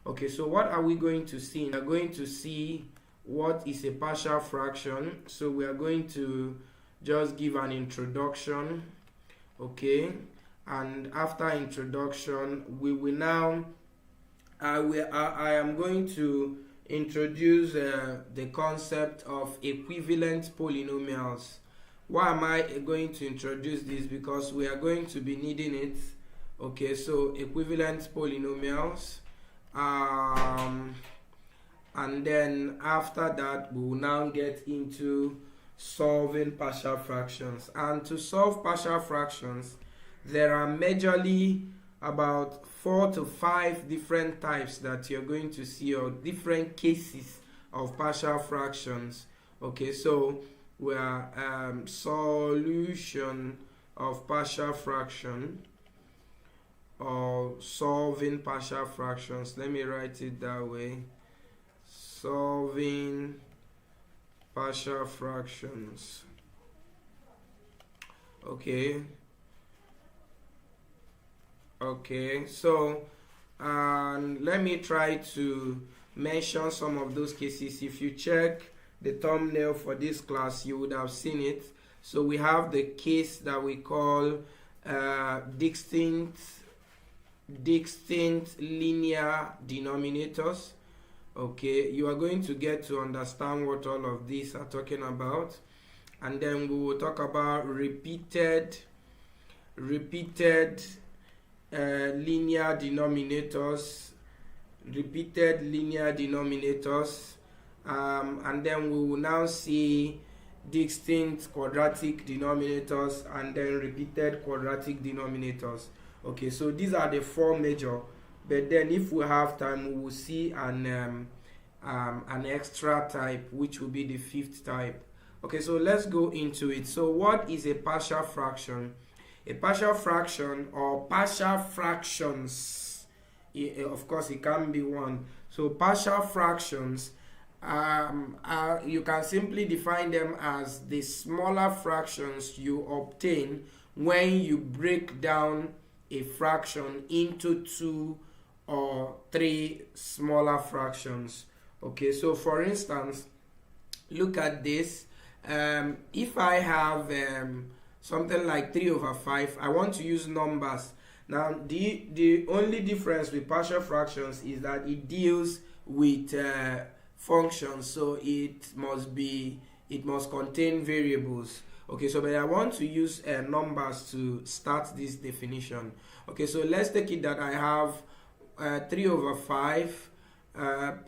Okay, so what are we going to see? We are going to see what is a partial fraction. So we are going to just give an introduction, okay, and after introduction we will now I am going to introduce the concept of equivalent polynomials. Why am I going to introduce this? Because we are going to be needing it. Okay, so equivalent polynomials, and then after that we will now get into solving partial fractions. And to solve partial fractions, there are majorly about 4 to 5 different types that you're going to see, or different cases of partial fractions. Okay, so we are solution of partial fraction or solving partial fractions. Let me write it that way. Solving partial fractions. Okay, so let me try to mention some of those cases. If you check the thumbnail for this class, you would have seen it. So we have the case that we call distinct linear denominators. Okay, you are going to get to understand what all of these are talking about, and then we will talk about repeated linear denominators, and then we will now see distinct quadratic denominators and then repeated quadratic denominators. Okay, so these are the 4 major, but then if we have time we will see an extra type, which will be the 5th type. Okay, so let's go into it. So what is a partial fraction? A partial fraction, or partial fractions, of course it can be one. So partial fractions, you can simply define them as the smaller fractions you obtain when you break down a fraction into 2 or 3 smaller fractions. Okay, so for instance, look at this. If I have something like 3/5, I want to use numbers. Now the only difference with partial fractions is that it deals with functions, so it must contain variables. Okay, so but I want to use numbers to start this definition. Okay, so let's take it that I have 3/5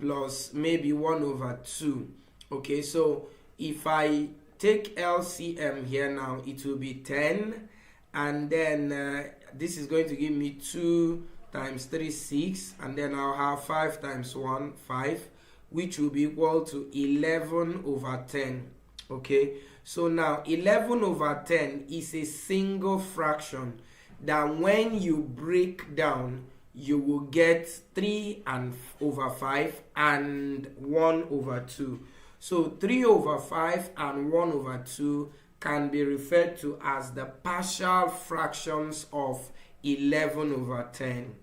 plus maybe 1/2. Okay, so if I take LCM here now, it will be 10, and then this is going to give me 2 times 3, 6, and then I'll have 5 times 1, 5, which will be equal to 11/10. Okay, so now 11/10 is a single fraction that when you break down, you will get 3/5 and 1/2. So 3/5 and 1/2 can be referred to as the partial fractions of 11/10.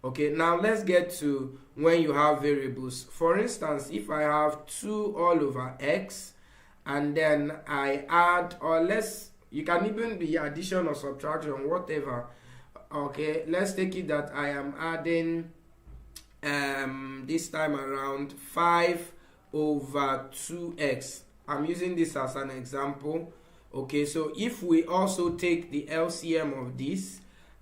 Okay, now let's get to when you have variables. For instance, if I have 2 all over x, and then I add, or you can even be addition or subtraction, whatever. Okay, let's take it that I am adding this time around 5/2x. I'm using this as an example. Okay, so if we also take the LCM of this,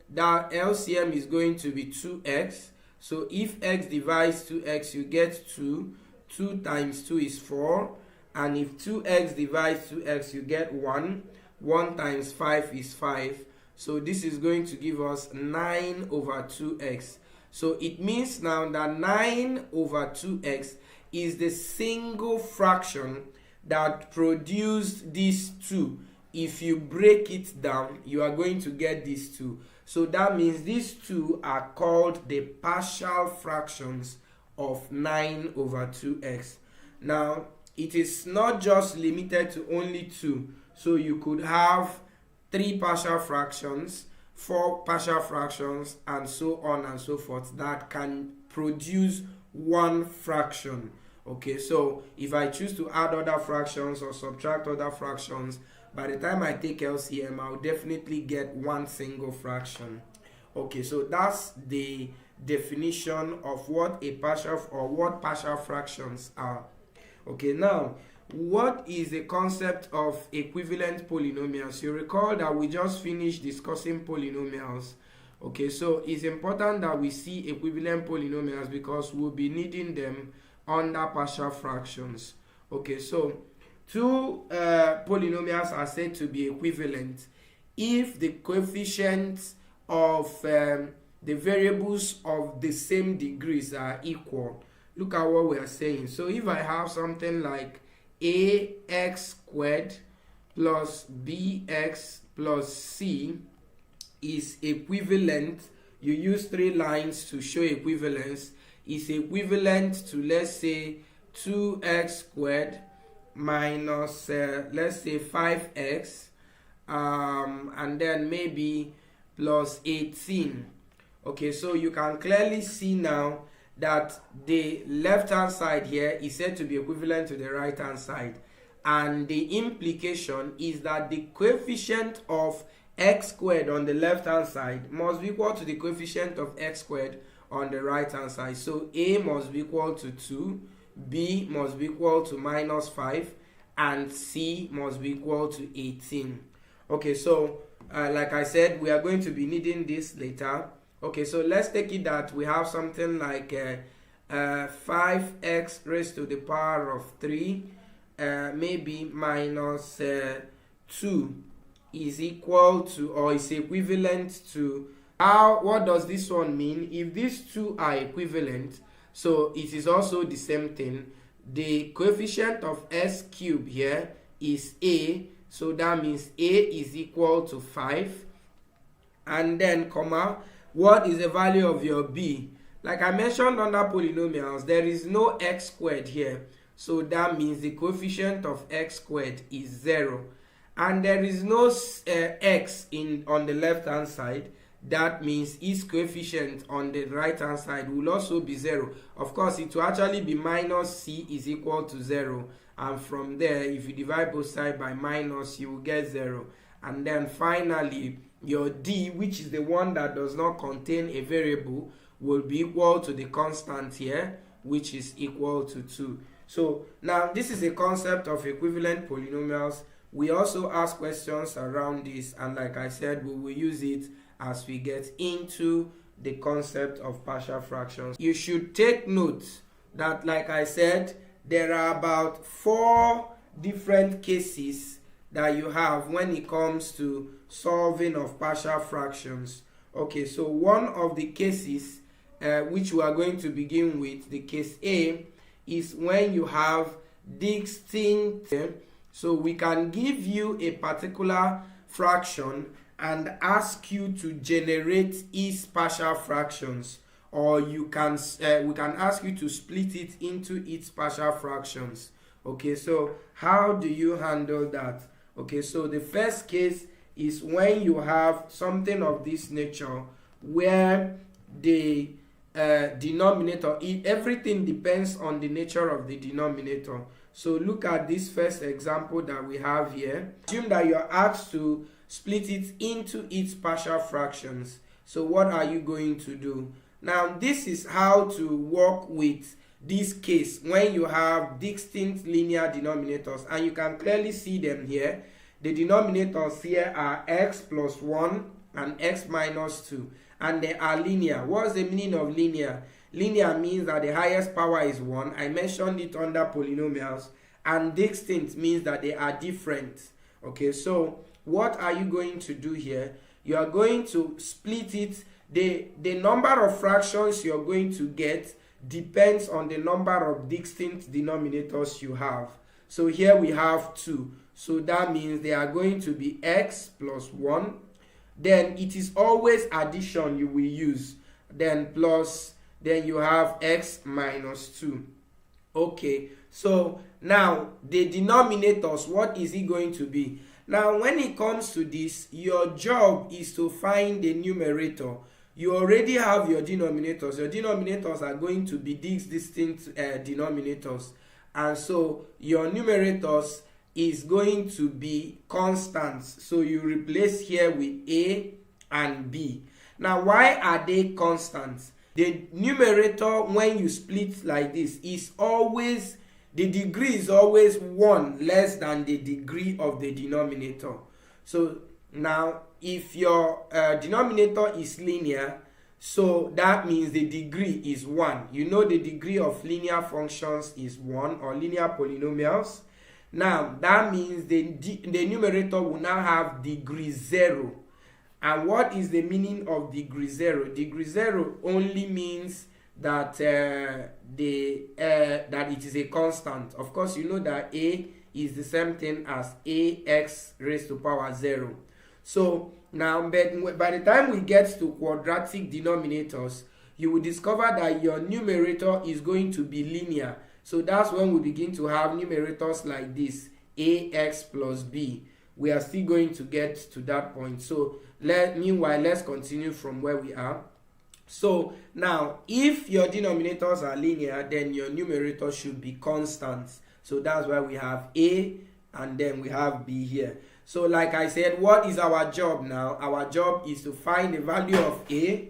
that LCM is going to be 2x. So if x divides 2x, you get 2. 2 times 2 is 4. And if 2x divides 2x, you get 1. 1 times 5 is 5. So this is going to give us 9/2x. So it means now that 9/2x is the single fraction that produced these 2. If you break it down, you are going to get these 2. So that means these 2 are called the partial fractions of 9/2x. Now, it is not just limited to only 2. So you could have 3 partial fractions, 4 partial fractions, and so on and so forth that can produce one fraction. Okay, so if I choose to add other fractions or subtract other fractions, by the time I take LCM, I'll definitely get one single fraction. Okay, so that's the definition of what a partial or what partial fractions are. Okay, now what is the concept of equivalent polynomials? You recall that we just finished discussing polynomials. Okay, so it's important that we see equivalent polynomials because we'll be needing them under partial fractions. Okay, so two polynomials are said to be equivalent if the coefficients of the variables of the same degrees are equal. Look at what we are saying. So if I have something like ax squared plus bx plus c is equivalent, you use three lines to show equivalence, is equivalent to, let's say, 2x squared minus let's say 5x and then maybe plus 18. Okay, so you can clearly see now that the left hand side here is said to be equivalent to the right hand side, and the implication is that the coefficient of x squared on the left hand side must be equal to the coefficient of x squared on the right hand side. So a must be equal to 2, b must be equal to minus 5, and c must be equal to 18. Okay, so like I said, we are going to be needing this later. Okay, so let's take it that we have something like 5x raised to the power of 3 maybe minus 2 is equal to or is equivalent to, what does this one mean? If these two are equivalent, so it is also the same thing. The coefficient of s cubed here is a, so that means a is equal to 5, and then comma, what is the value of your b? Like I mentioned under polynomials, there is no x squared here, so that means the coefficient of x squared is 0, and there is no x on the left hand side. That means its coefficient on the right hand side will also be 0. Of course, it will actually be minus c is equal to 0, and from there, if you divide both sides by minus, you will get 0. And then finally, your d, which is the one that does not contain a variable, will be equal to the constant here, which is equal to 2. So now this is a concept of equivalent polynomials. We also ask questions around this, and like I said, we will use it as we get into the concept of partial fractions. You should take note that, like I said, there are about 4 different cases that you have when it comes to solving of partial fractions. Okay, so one of the cases which we are going to begin with, the case A, is when you have distinct. So we can give you a particular fraction and ask you to generate its partial fractions, or you can we can ask you to split it into its partial fractions. Okay, so how do you handle that? Okay, so the first case is when you have something of this nature where the denominator, everything depends on the nature of the denominator. So look at this first example that we have here. Assume that you are asked to split it into its partial fractions. So what are you going to do? Now this is how to work with this case when you have distinct linear denominators, and you can clearly see them here. The denominators here are x plus 1 and x minus 2, and they are linear. What's the meaning of linear? Linear means that the highest power is 1. I mentioned it under polynomials. And distinct means that they are different. Okay, so what are you going to do here? You are going to split it. The number of fractions you're going to get depends on the number of distinct denominators you have. So here we have 2. So that means they are going to be x plus 1. Then it is always addition you will use. Then plus, then you have x minus 2. Okay, so now the denominators, what is it going to be? Now when it comes to this, your job is to find the numerator. you already have your denominators. Your denominators are going to be these distinct denominators, and so your numerators is going to be constants. So you replace here with a and b. Now, why are they constants? The numerator, when you split like this, is always, the degree is always 1 less than the degree of the denominator. So now, if your denominator is linear, so that means the degree is 1. You know the degree of linear functions is 1, or linear polynomials. Now, that means the numerator will now have degree 0. And what is the meaning of degree 0? Degree 0 only means that that it is a constant. Of course, you know that a is the same thing as ax raised to power 0. So now, by the time we get to quadratic denominators, you will discover that your numerator is going to be linear. So that's when we begin to have numerators like this, ax plus b. We are still going to get to that point. So meanwhile, let's continue from where we are. So now, if your denominators are linear, then your numerator should be constant. So that's why we have a and then we have b here. So like I said, what is our job now? Our job is to find the value of a.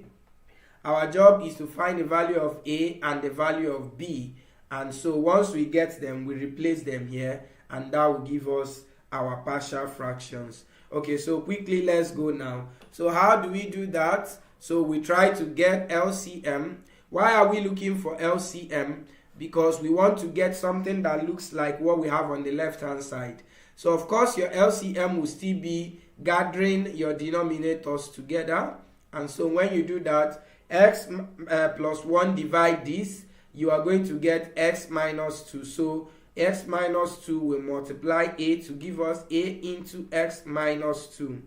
Our job is to find the value of a and the value of b. And so once we get them, we replace them here, and that will give us our partial fractions. Okay, so quickly let's go now. So how do we do that? So we try to get LCM. Why are we looking for LCM? Because we want to get something that looks like what we have on the left hand side. So of course your LCM will still be gathering your denominators together. And so when you do that, x plus 1 divide this, you are going to get x minus 2. So x minus 2 will multiply a to give us a into x minus 2.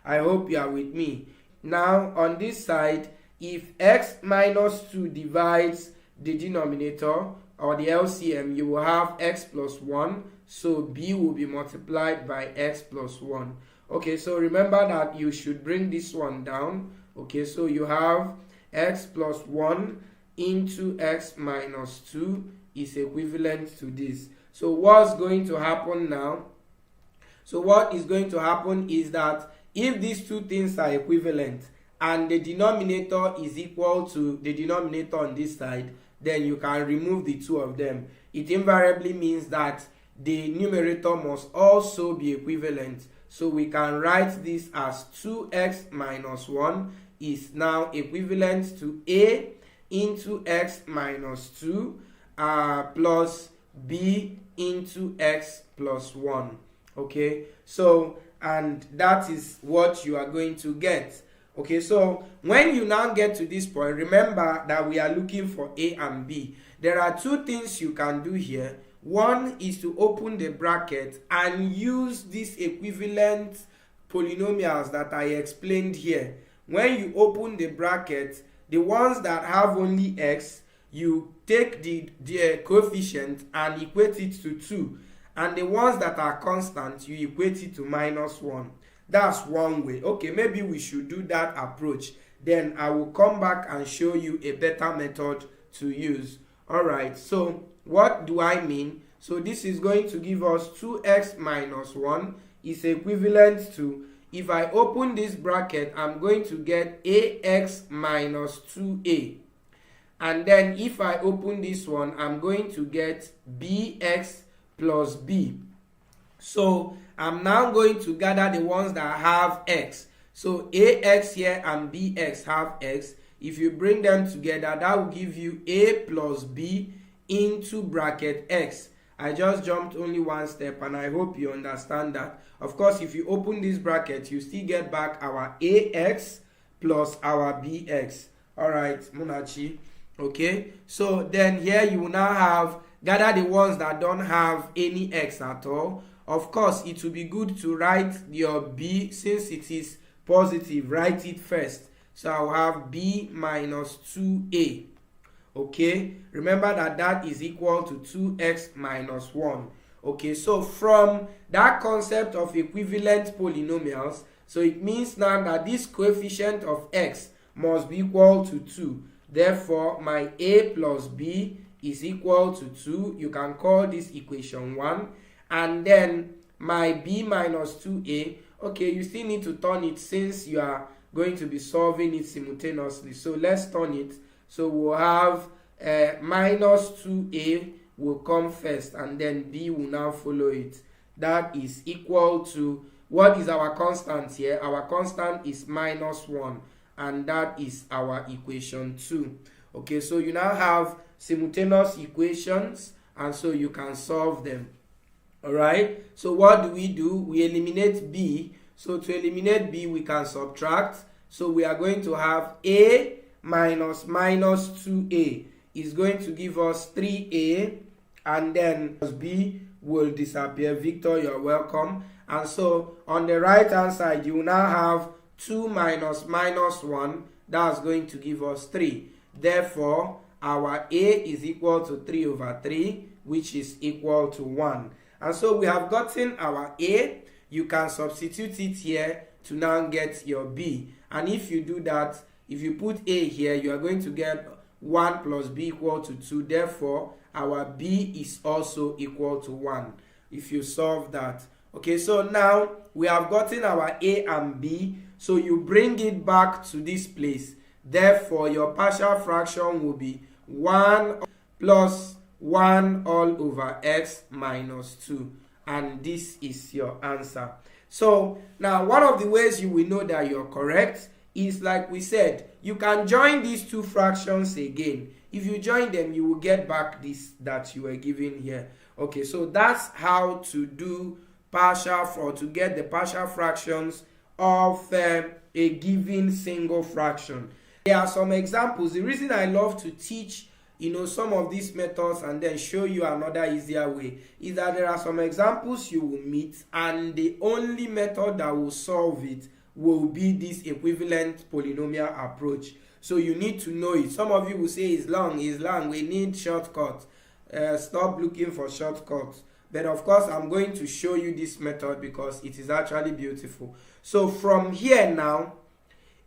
I hope you are with me. Now on this side, if x minus 2 divides the denominator, or the LCM, you will have x plus 1. So b will be multiplied by x plus 1. Okay, so remember that you should bring this one down. Okay, so you have x plus 1 into x minus 2 is equivalent to this. So what's going to happen now? So what is going to happen is that if these two things are equivalent and the denominator is equal to the denominator on this side, then you can remove the two of them. It invariably means that the numerator must also be equivalent. So we can write this as 2x minus 1 is now equivalent to a into x minus 2 plus b into x plus 1. Okay, so and that is what you are going to get. Okay, so when you now get to this point, remember that we are looking for a and b. There are two things you can do here. One is to open the bracket and use these equivalent polynomials that I explained here. When you open the bracket, the ones that have only x, you take the coefficient and equate it to 2. And the ones that are constant, you equate it to minus 1. That's one way. Okay, maybe we should do that approach. Then I will come back and show you a better method to use. Alright, so what do I mean? So this is going to give us 2x minus 1 is equivalent to, if I open this bracket, I'm going to get ax minus 2a. And then if I open this one, I'm going to get bx plus b. So I'm now going to gather the ones that have x. So ax here and bx have x. If you bring them together, that will give you a plus b into bracket x. I just jumped only one step and I hope you understand that. Of course, if you open this bracket, you still get back our ax plus our bx. Alright, Munachi. Okay, so then here you will now have gather the ones that don't have any x at all. Of course, it will be good to write your b, since it is positive, write it first. So I'll have b minus 2a. Okay, remember that that is equal to 2x minus 1. Okay, so from that concept of equivalent polynomials, so it means now that this coefficient of x must be equal to 2. Therefore, my a plus b is equal to 2. You can call this equation 1. And then my b minus 2a, okay, you still need to turn it since you are going to be solving it simultaneously. So let's turn it. So we'll have minus 2a will come first, and then b will now follow it. That is equal to, what is our constant here? Our constant is minus 1, and that is our equation 2. Okay, so you now have simultaneous equations, and so you can solve them. Alright, so what do? We eliminate b. So to eliminate b, we can subtract. So we are going to have a minus minus 2a is going to give us 3a, and then b will disappear. Victor, you're welcome. And so on the right hand side, you now have 2 minus minus 1. That's going to give us 3. Therefore, our a is equal to 3 over 3, which is equal to 1. And so we have gotten our a. You can substitute it here to now get your b. And if you do that, if you put a here, you are going to get 1 plus b equal to 2. Therefore, our b is also equal to 1 if you solve that. Okay, so now we have gotten our a and b. So you bring it back to this place. Therefore, your partial fraction will be 1 plus 1 all over x minus 2. And this is your answer. So now one of the ways you will know that you're correct is, like we said, you can join these two fractions again. If you join them, you will get back this that you were given here. Okay, so that's how to do partial, or to get the partial fractions of a given single fraction. There are some examples. The reason I love to teach some of these methods and then show you another easier way is that there are some examples you will meet, and the only method that will solve it will be this equivalent polynomial approach. So you need to know it. Some of you will say it's long, we need shortcuts. Stop looking for shortcuts. But of course, I'm going to show you this method because it is actually beautiful. So from here now,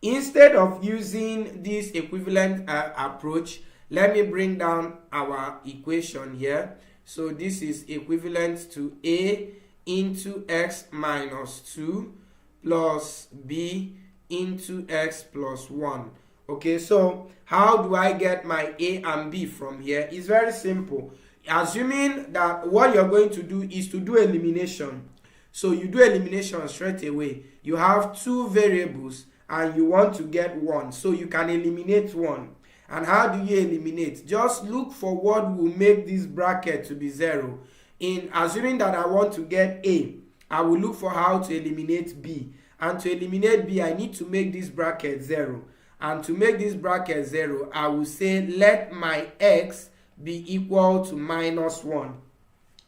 instead of using this equivalent approach, let me bring down our equation here. So this is equivalent to a into x minus 2 plus b into x plus 1. Okay, so how do I get my a and b from here? It's very simple. Assuming that what you're going to do is to do elimination. So you do elimination straight away. You have two variables and you want to get one. So you can eliminate one. And how do you eliminate? Just look for what will make this bracket to be 0. In assuming that I want to get a, I will look for how to eliminate b. And to eliminate b, I need to make this bracket 0. And to make this bracket 0, I will say let my x be equal to minus 1.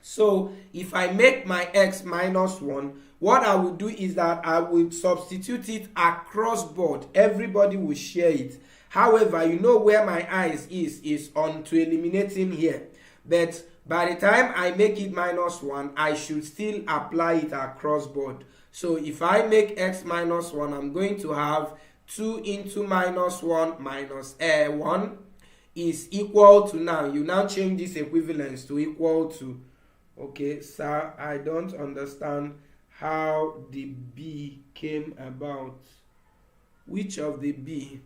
So if I make my x minus 1, what I will do is that I will substitute it across board. Everybody will share it. However, you know where my eyes is on to eliminating here. But by the time I make it minus 1, I should still apply it across board. So if I make x minus 1, I'm going to have 2 into minus 1 minus 1 is equal to, now you now change this equivalence to equal to. Okay, sir, I don't understand how the b came about. Which of the b?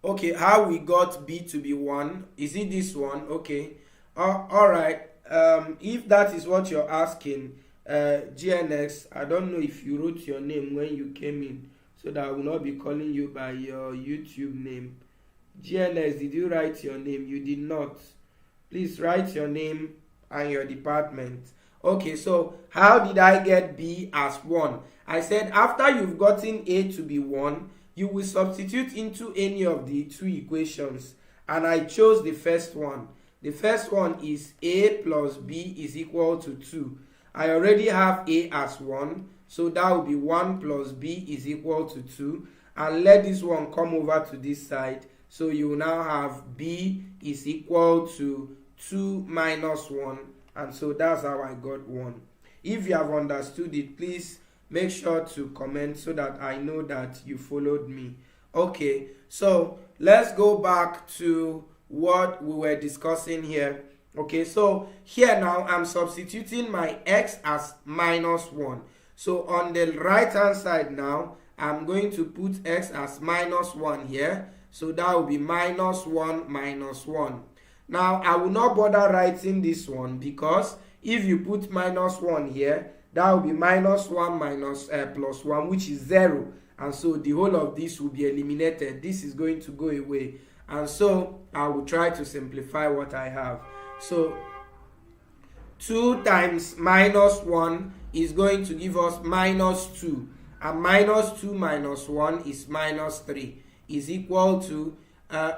Okay, how we got b to be 1? Is it this one? Okay. All right. If that is what you're asking, GNX, I don't know if you wrote your name when you came in, so that I will not be calling you by your YouTube name. GNX, did you write your name? You did not. Please write your name and your department. Okay, so how did I get b as 1? I said after you've gotten a to be 1, you will substitute into any of the two equations. And I chose the first one. The first one is a plus b is equal to 2. I already have a as 1. So that will be 1 plus b is equal to 2. And let this one come over to this side. So you now have b is equal to 2 minus 1. And so that's how I got 1. If you have understood it, please make sure to comment so that I know that you followed me. Okay, so let's go back to what we were discussing here. Okay, so here now I'm substituting my x as -1. So on the right hand side now, I'm going to put x as -1 here. So that will be -1 -1. Now I will not bother writing this one, because if you put -1 here, that will be -1 minus plus 1, which is 0. And so the whole of this will be eliminated. This is going to go away. And so I will try to simplify what I have. So 2 times -1 is going to give us -2. And -2 minus 1 is -3. Is equal to,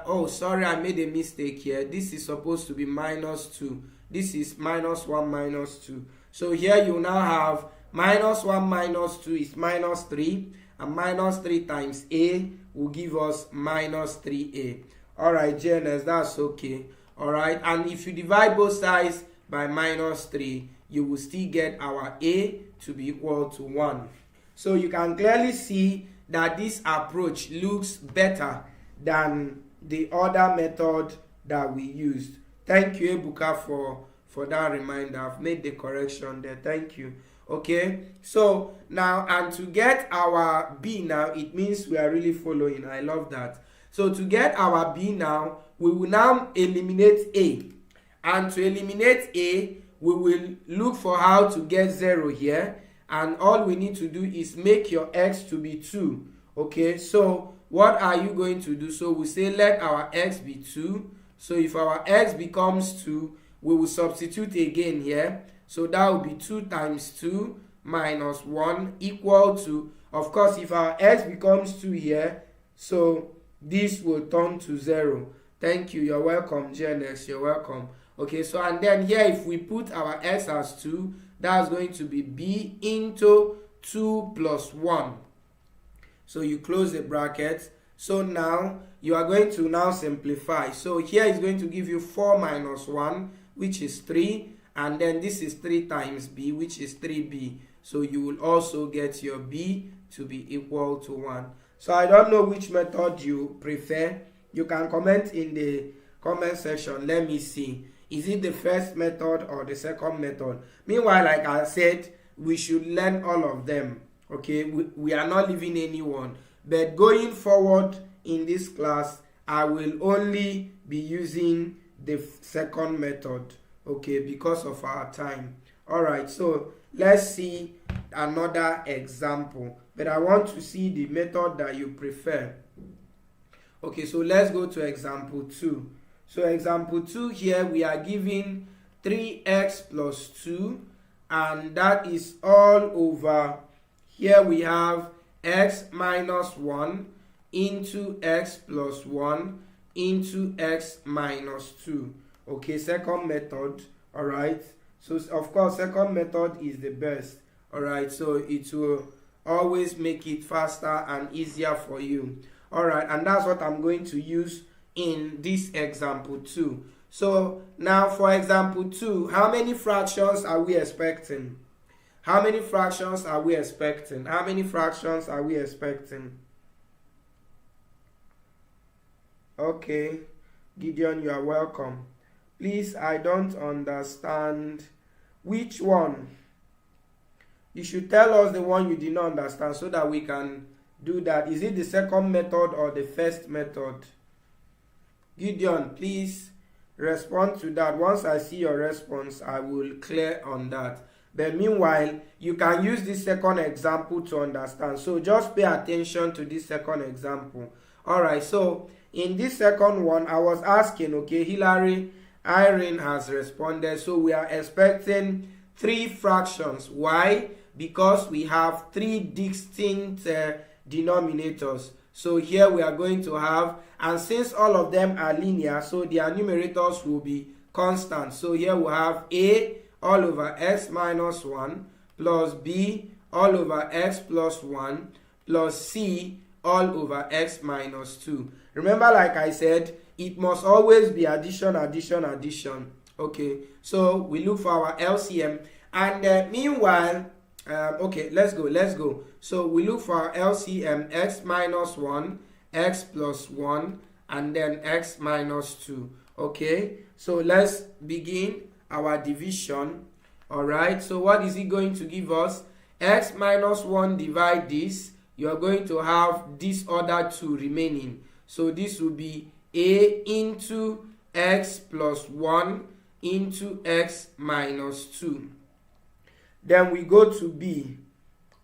oh sorry, I made a mistake here. This is supposed to be -2. This is -1 -2. So here you now have -1 -2 is -3. And -3 times a will give us -3a. Alright, JNS, that's okay. Alright, and if you divide both sides by -3, you will still get our a to be equal to 1. So you can clearly see that this approach looks better than the other method that we used. Thank you, Ebuka, for that reminder. I've made the correction there. Thank you. Okay, so now, and to get our b now, it means we are really following. I love that. So to get our b now, we will now eliminate a. And to eliminate a, we will look for how to get 0 here. And all we need to do is make your x to be 2. Okay, so what are you going to do? So we say let our x be 2. So if our x becomes 2, we will substitute again here. So that will be 2 times 2 minus 1 equal to, of course, if our x becomes 2 here, so this will turn to 0. Thank you. You're welcome, JNS. You're welcome. Okay, so and then here, if we put our x as 2, that's going to be b into 2 plus 1. So you close the bracket. So now you are going to now simplify. So here is going to give you 4 minus 1, which is 3. And then this is 3 times b, which is 3b. So you will also get your b to be equal to 1. So I don't know which method you prefer. You can comment in the comment section. Let me see. Is it the first method or the second method? Meanwhile, like I said, we should learn all of them. Okay, we are not leaving anyone. But going forward in this class, I will only be using the second method. Okay, because of our time. Alright, so let's see another example. But I want to see the method that you prefer. Okay, so let's go to example 2. So example 2 here, we are given 3x plus 2. And that is all over. Here we have x minus 1 into x plus 1 into x minus 2. Okay, second method. All right, so of course second method is the best. All right, so it will always make it faster and easier for you. All right, and that's what I'm going to use in this example 2. So now for example 2, how many fractions are we expecting? How many fractions are we expecting? How many fractions are we expecting? Okay, Gideon, you are welcome. Please, I don't understand. Which one? You should tell us the one you did not understand so that we can do that. Is it the second method or the first method? Gideon, please respond to that. Once I see your response, I will clear on that. But meanwhile, you can use this second example to understand. So just pay attention to this second example. Alright, so in this second one, I was asking, okay, Hillary, Irene has responded. So we are expecting 3 fractions. Why? Because we have 3 distinct denominators. So here we are going to have, and since all of them are linear, so their numerators will be constant. So here we have a all over x minus 1 plus b all over x plus 1 plus c all over x minus 2. Remember, like I said, it must always be addition, addition, addition. Okay, so we look for our LCM. And meanwhile, Okay, let's go. So we look for our LCM, x minus 1, x plus 1, and then x minus 2. Okay, so let's begin our division. All right, so what is it going to give us? X minus 1 divide this, you are going to have this other 2 remaining. So this will be a into x plus 1 into x minus 2. Then we go to b.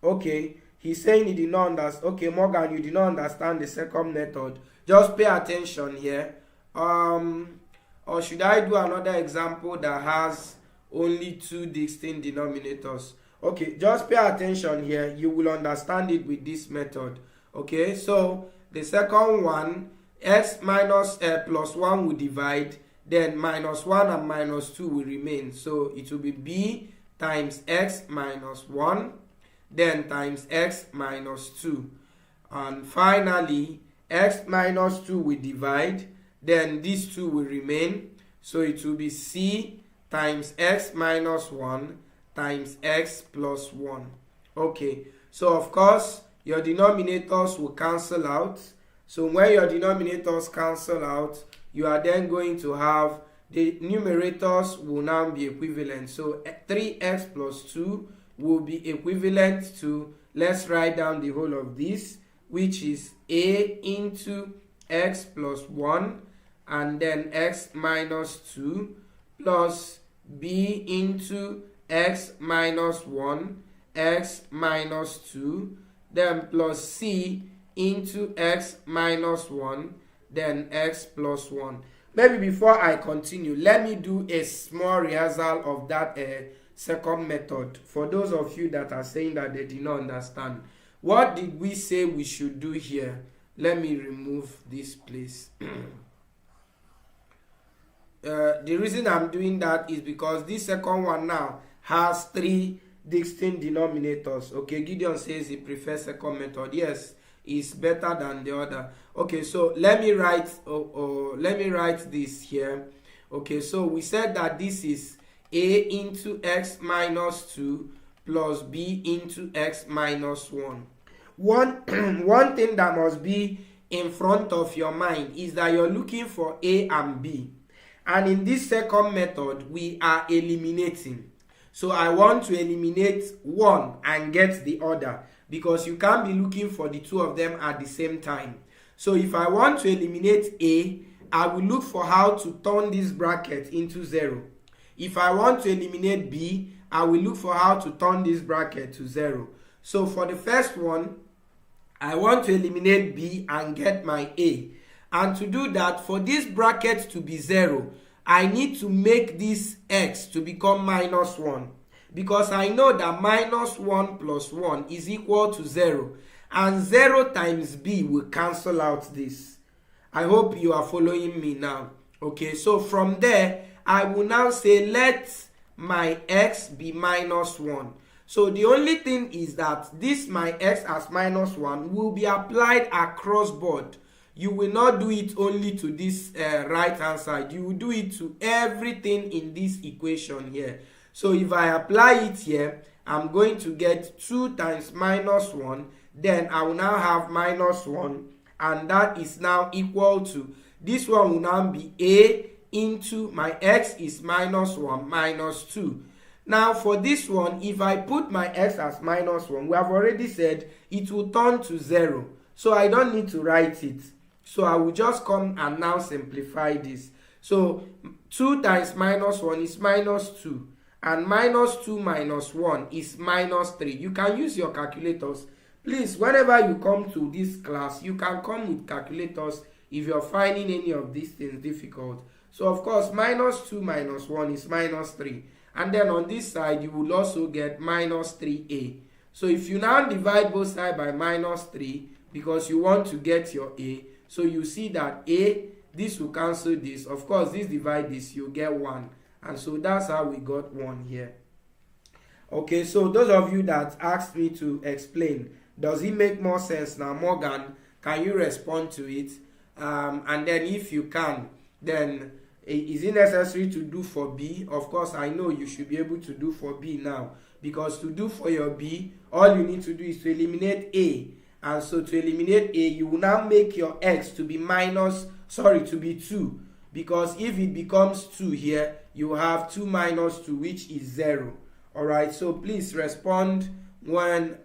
Okay, he's saying he did not understand. Okay, Morgan, you did not understand the second method. Just pay attention here. Or should I do another example that has only 2 distinct denominators? Okay, just pay attention here. You will understand it with this method. Okay, so the second one, x minus plus 1 will divide, then minus 1 and minus 2 will remain. So it will be b times x minus 1, then times x minus 2. And finally, x minus 2 will divide, then these 2 will remain. So it will be c times x minus 1 times x plus 1. Okay, so of course, your denominators will cancel out. So when your denominators cancel out, you are then going to have the numerators will now be equivalent. So 3x plus 2 will be equivalent to, let's write down the whole of this, which is a into x plus 1 and then x minus 2 plus b into x minus 1, x minus 2, then plus c into x minus 1, then x plus 1. Maybe before I continue, let me do a small rehearsal of that second method for those of you that are saying that they did not understand. What did we say we should do here? Let me remove this place. The reason I'm doing that is because this second one now has 3 distinct denominators. Okay, Gideon says he prefers second method. Yes, it's better than the other. Okay, so let me write this here. Okay, so we said that this is a into x minus 2 plus b into x minus 1. One thing that must be in front of your mind is that you're looking for a and b. And in this second method, we are eliminating. So I want to eliminate one and get the other, because you can't be looking for the 2 of them at the same time. So if I want to eliminate a, I will look for how to turn this bracket into 0. If I want to eliminate b, I will look for how to turn this bracket to 0. So for the first one, I want to eliminate b and get my a. And to do that, for this bracket to be 0, I need to make this x to become minus 1. Because I know that minus 1 plus 1 is equal to 0. And 0 times b will cancel out this. I hope you are following me now. Okay, so from there, I will now say let my x be minus 1. So the only thing is that this my x as minus 1 will be applied across board. You will not do it only to this right hand side. You will do it to everything in this equation here. So if I apply it here, I'm going to get 2 times minus 1. Then I will now have minus 1. And that is now equal to, this one will now be a into my x is minus 1 minus 2. Now for this one, if I put my x as minus 1, we have already said it will turn to 0. So I don't need to write it. So I will just come and now simplify this. So 2 times minus 1 is minus 2. And minus 2 minus 1 is minus 3. You can use your calculators. Please, whenever you come to this class, you can come with calculators if you're finding any of these things difficult. So of course, minus 2 minus 1 is minus 3. And then on this side, you will also get minus 3a. So if you now divide both sides by minus 3, because you want to get your a, so you see that a, this will cancel this. Of course, this divide this, you get 1. And so that's how we got 1 here. Okay, so those of you that asked me to explain, does it make more sense now? Morgan, can you respond to it? And then if you can, then Is it necessary to do for B? Of course, I know you should be able to do for B now, because to do for your B, all you need to do is to eliminate A. And so to eliminate A, you will now make your X to be to be 2. Because if it becomes 2 here, you have 2 minus 2, which is 0. Alright, so please respond when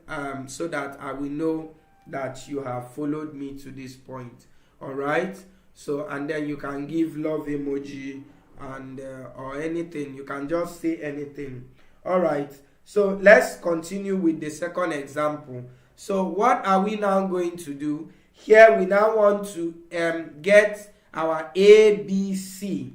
so that I will know that you have followed me to this point. Alright, so and then you can give love emoji and or anything. You can just say anything. Alright, so let's continue with the second example. So what are we now going to do? Here we now want to get our ABC.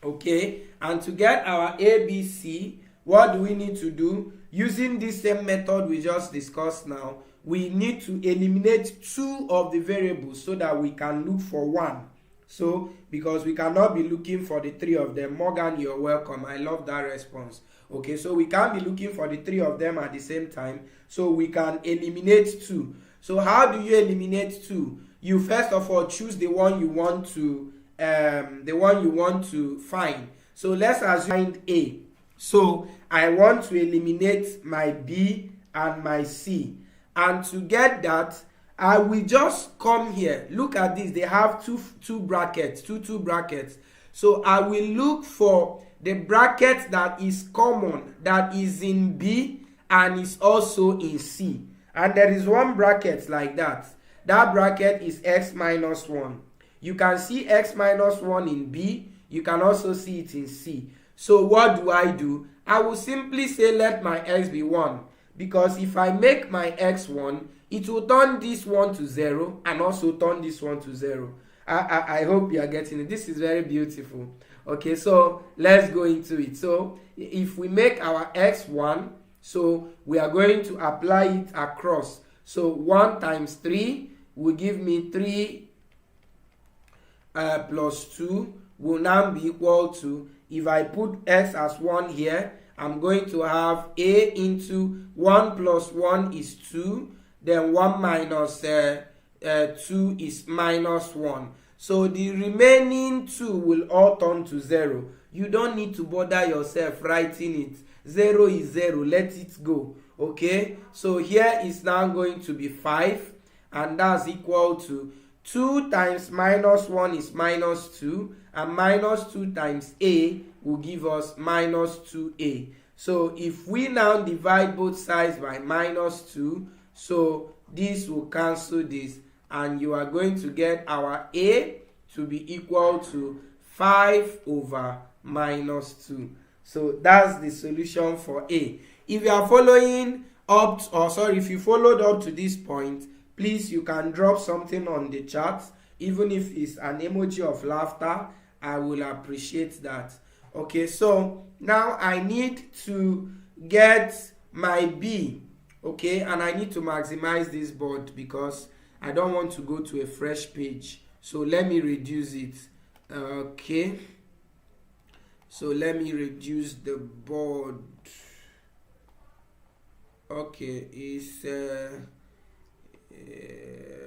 Okay, and to get our ABC, what do we need to do? Using this same method we just discussed now, we need to eliminate 2 of the variables so that we can look for 1. So, because we cannot be looking for the 3 of them. Morgan, you're welcome. I love that response. Okay, so we can't be looking for the 3 of them at the same time. So we can eliminate 2. So how do you eliminate 2? You first of all choose the one you want to find. So let's assume A. So I want to eliminate my B and my C. And to get that, I will just come here. Look at this. They have two brackets. So I will look for the bracket that is common, that is in B and is also in C. And there is one bracket like that. That bracket is x minus 1. You can see x minus 1 in B. You can also see it in C. So what do? I will simply say let my x be 1. Because if I make my x 1, it will turn this one to 0 and also turn this one to 0. I hope you are getting it. This is very beautiful. Okay, so let's go into it. So if we make our x 1, so we are going to apply it across. So 1 times 3 will give me 3 plus 2 will now be equal to, if I put x as 1 here, I'm going to have a into 1 plus 1 is 2, then 1 minus 2 is minus 1. So the remaining 2 will all turn to 0. You don't need to bother yourself writing it. 0 is 0, let it go. Okay, so here is now going to be 5, and that's equal to 2 times minus 1 is minus 2, and minus 2 times a will give us minus 2a. So if we now divide both sides by minus 2, so this will cancel this, and you are going to get our a to be equal to 5 over minus 2. So that's the solution for A. If you are following up, if you followed up to this point, please, you can drop something on the chat, even if it's an emoji of laughter. I will appreciate that. Okay, so now I need to get my B. Okay, and I need to maximize this board because I don't want to go to a fresh page. So let me reduce it. Okay, so let me reduce the board. Okay, it's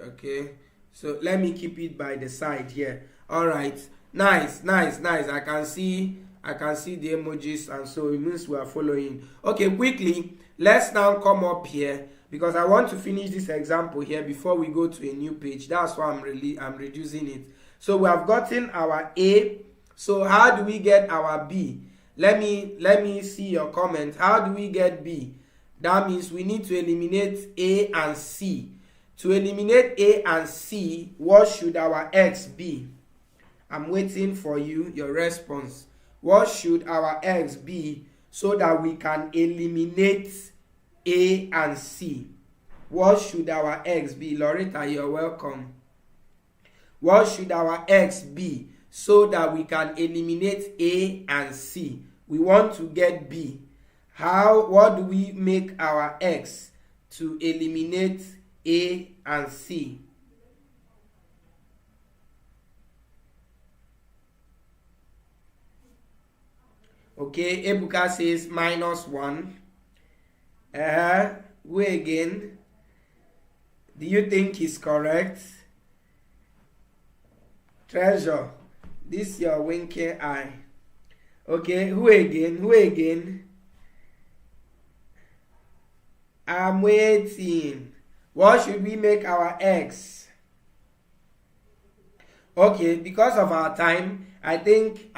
okay, so let me keep it by the side here. All right, nice. I can see the emojis, and so it means we are following. Okay, quickly, let's now come up here because I want to finish this example here before we go to a new page. That's why I'm reducing it. So we have gotten our A. So how do we get our B? Let me see your comment. How do we get B? That means we need to eliminate A and C. To eliminate A and C, what should our X be? I'm waiting for your response. What should our X be so that we can eliminate A and C? What should our X be? Loretta, you're welcome. What should our X be so that we can eliminate A and C? We want to get B. What do we make our X to eliminate A and C? Okay, Ebuka says minus 1. Who again? Do you think is correct? Treasure, This your winking eye. Okay, who again? I'm waiting. What should we make our x? Okay, because of our time, Ebuka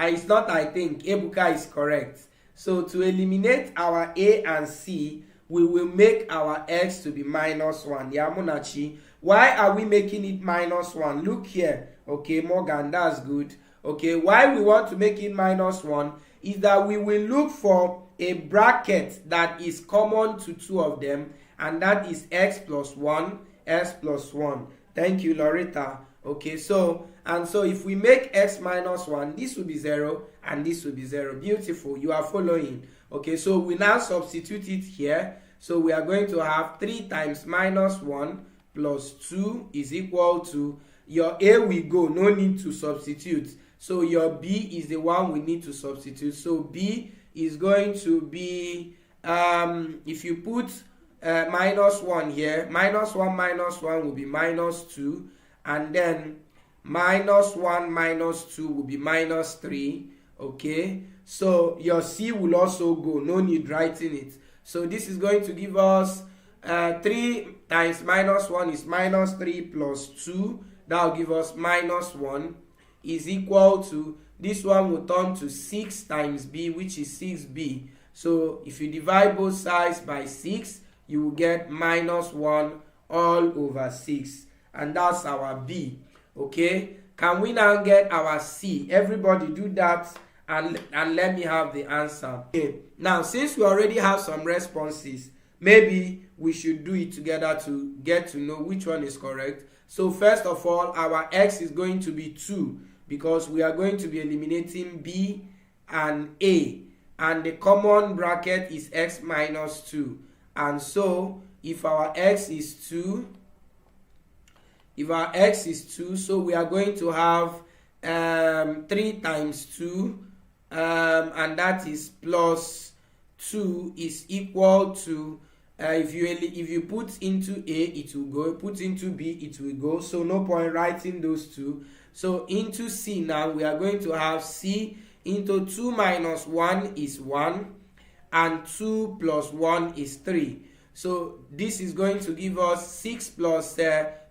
is correct. So to eliminate our a and c, we will make our x to be -1. Yamunachi, why are we making it -1? Look here. Okay, Morgan, that's good. Okay, why we want to make it -1 is that we will look for a bracket that is common to two of them, and that is x plus 1, x plus 1. Thank you, Loretta. Okay, so if we make x -1, this will be 0 and this will be 0. Beautiful, you are following. Okay, so we now substitute it here. So we are going to have 3 times -1 plus 2 is equal to, your a will go, no need to substitute. So your b is the one we need to substitute. So b is going to be, if you put -1 here, -1 will be -2, and then -1 -2 will be -3. Okay, so your c will also go, no need writing it. So this is going to give us 3 times -1 is -3 plus 2. That will give us -1 is equal to, this one will turn to 6 times b, which is 6b. So if you divide both sides by 6, you will get -1 all over 6. And that's our b. Okay, can we now get our c? Everybody do that and let me have the answer. Okay, now since we already have some responses, maybe we should do it together to get to know which one is correct. So first of all, our x is going to be 2 because we are going to be eliminating b and a, and the common bracket is x minus 2. And so if our x is 2, so we are going to have 3 times 2, and that is plus 2 is equal to, if you put into a, it will go, put into b, it will go, so no point writing those two. So into c now, we are going to have c into 2 minus 1 is 1, and 2 plus 1 is 3. So this is going to give us 6 plus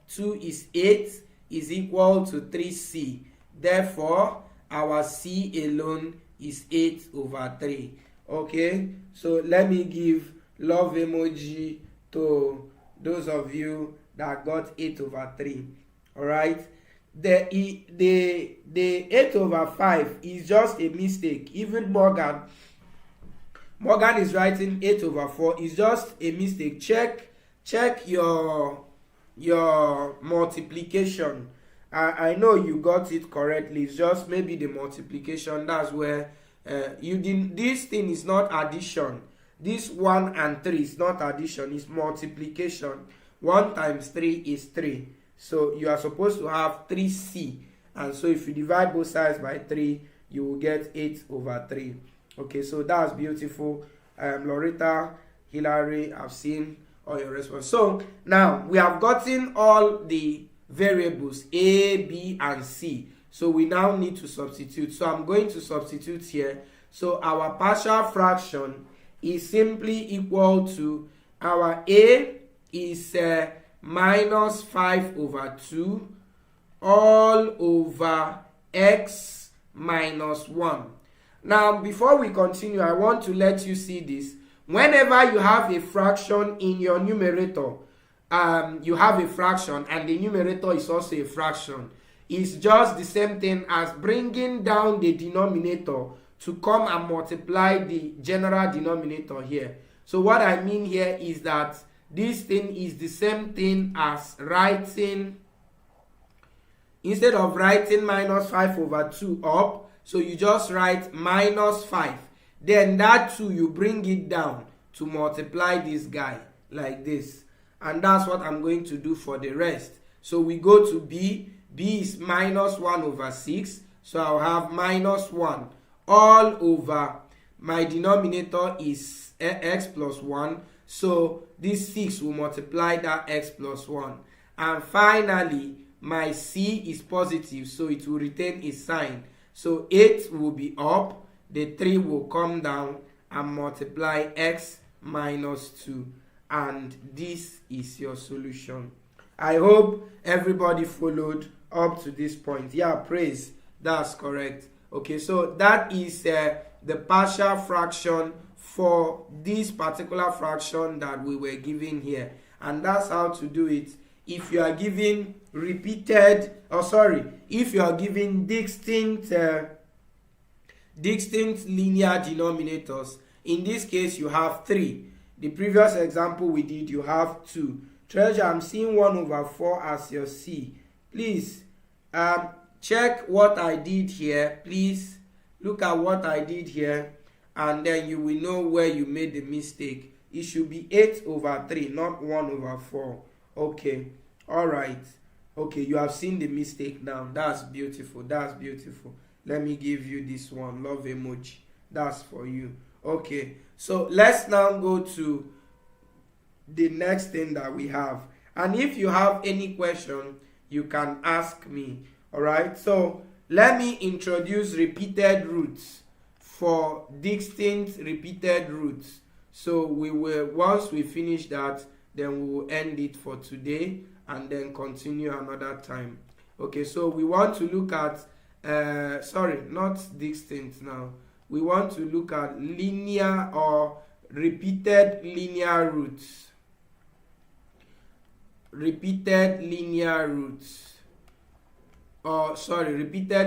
2 is 8 is equal to 3c. Therefore, our c alone is 8 over 3. Okay, so let me give love emoji to those of you that got 8 over 3. All right, the 8 over 5 is just a mistake. Even Morgan is writing 8 over 4. It's just a mistake. Check your multiplication. I know you got it correctly. It's just maybe the multiplication, that's where you didn't. This thing is not addition. This 1 and 3 is not addition, it's multiplication. 1 times 3 is 3. So you are supposed to have 3c. And so if you divide both sides by 3, you will get 8 over 3. Okay, so that's beautiful. Loretta, Hilary, I've seen all your responses. So now we have gotten all the variables a, b, and c. So we now need to substitute. So I'm going to substitute here. So our partial fraction is simply equal to, our a is minus 5 over 2 all over x minus 1. Now before we continue, I want to let you see this. Whenever you have a fraction in your numerator, you have a fraction and the numerator is also a fraction, it's just the same thing as bringing down the denominator to come and multiply the general denominator here. So what I mean here is that this thing is the same thing as writing, instead of writing minus 5 over 2 up, so you just write minus 5. Then that 2, you bring it down to multiply this guy like this. And that's what I'm going to do for the rest. So we go to b. b is minus 1 over 6. So I'll have minus 1 all over, my denominator is x plus 1. So this 6 will multiply that x plus 1. And finally, my c is positive, so it will retain a sign. So 8 will be up, the 3 will come down, and multiply x minus 2. And this is your solution. I hope everybody followed up to this point. Yeah, praise. That's correct. Okay, so that is the partial fraction for this particular fraction that we were given here. And that's how to do it. If you are given if you are given distinct linear denominators, in this case you have 3. The previous example we did, you have 2. Treasure, I'm seeing 1/4 as your C. Please check what I did here. Please look at what I did here, and then you will know where you made the mistake. It should be 8/3, not 1/4. Okay, all right. Okay, you have seen the mistake now. That's beautiful. That's beautiful. Let me give you this one. Love emoji. That's for you. Okay, so let's now go to the next thing that we have. And if you have any question, you can ask me. All right, so let me introduce repeated roots for distinct repeated roots. So we will, once we finish that, then we will end it for today and then continue another time. Okay, so we want to look at not distinct now. We want to look at linear or repeated linear roots. Repeated linear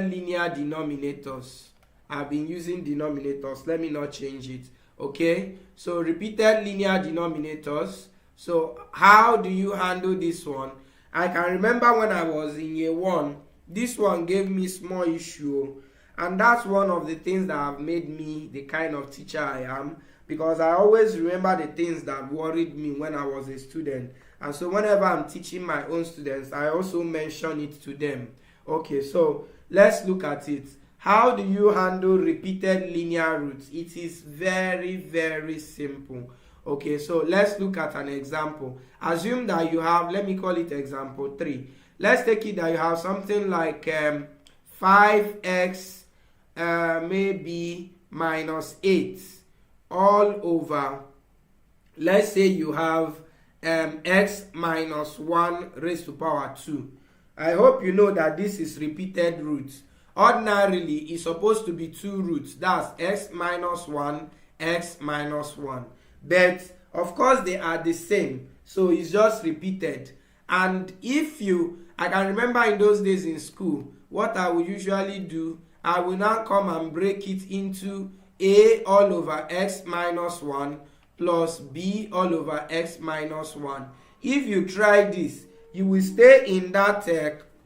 linear denominators. I've been using denominators. Let me not change it. Okay, so repeated linear denominators. So how do you handle this one? I can remember when I was in year 1, this one gave me small issue, and that's one of the things that have made me the kind of teacher I am, because I always remember the things that worried me when I was a student. And so whenever I'm teaching my own students, I also mention it to them. Okay, so let's look at it. How do you handle repeated linear roots? It is very, very simple. Okay, so let's look at an example. Assume that you have, let me call it example 3. Let's take it that you have something like 5x maybe minus 8 all over, let's say you have x minus 1 raised to power 2. I hope you know that this is repeated roots. Ordinarily, it's supposed to be 2 roots. That's x minus 1, x minus 1. But, of course, they are the same. So, it's just repeated. And I can remember in those days in school, what I would usually do, I will now come and break it into a all over x minus 1 plus b all over x minus 1. If you try this, you will stay in that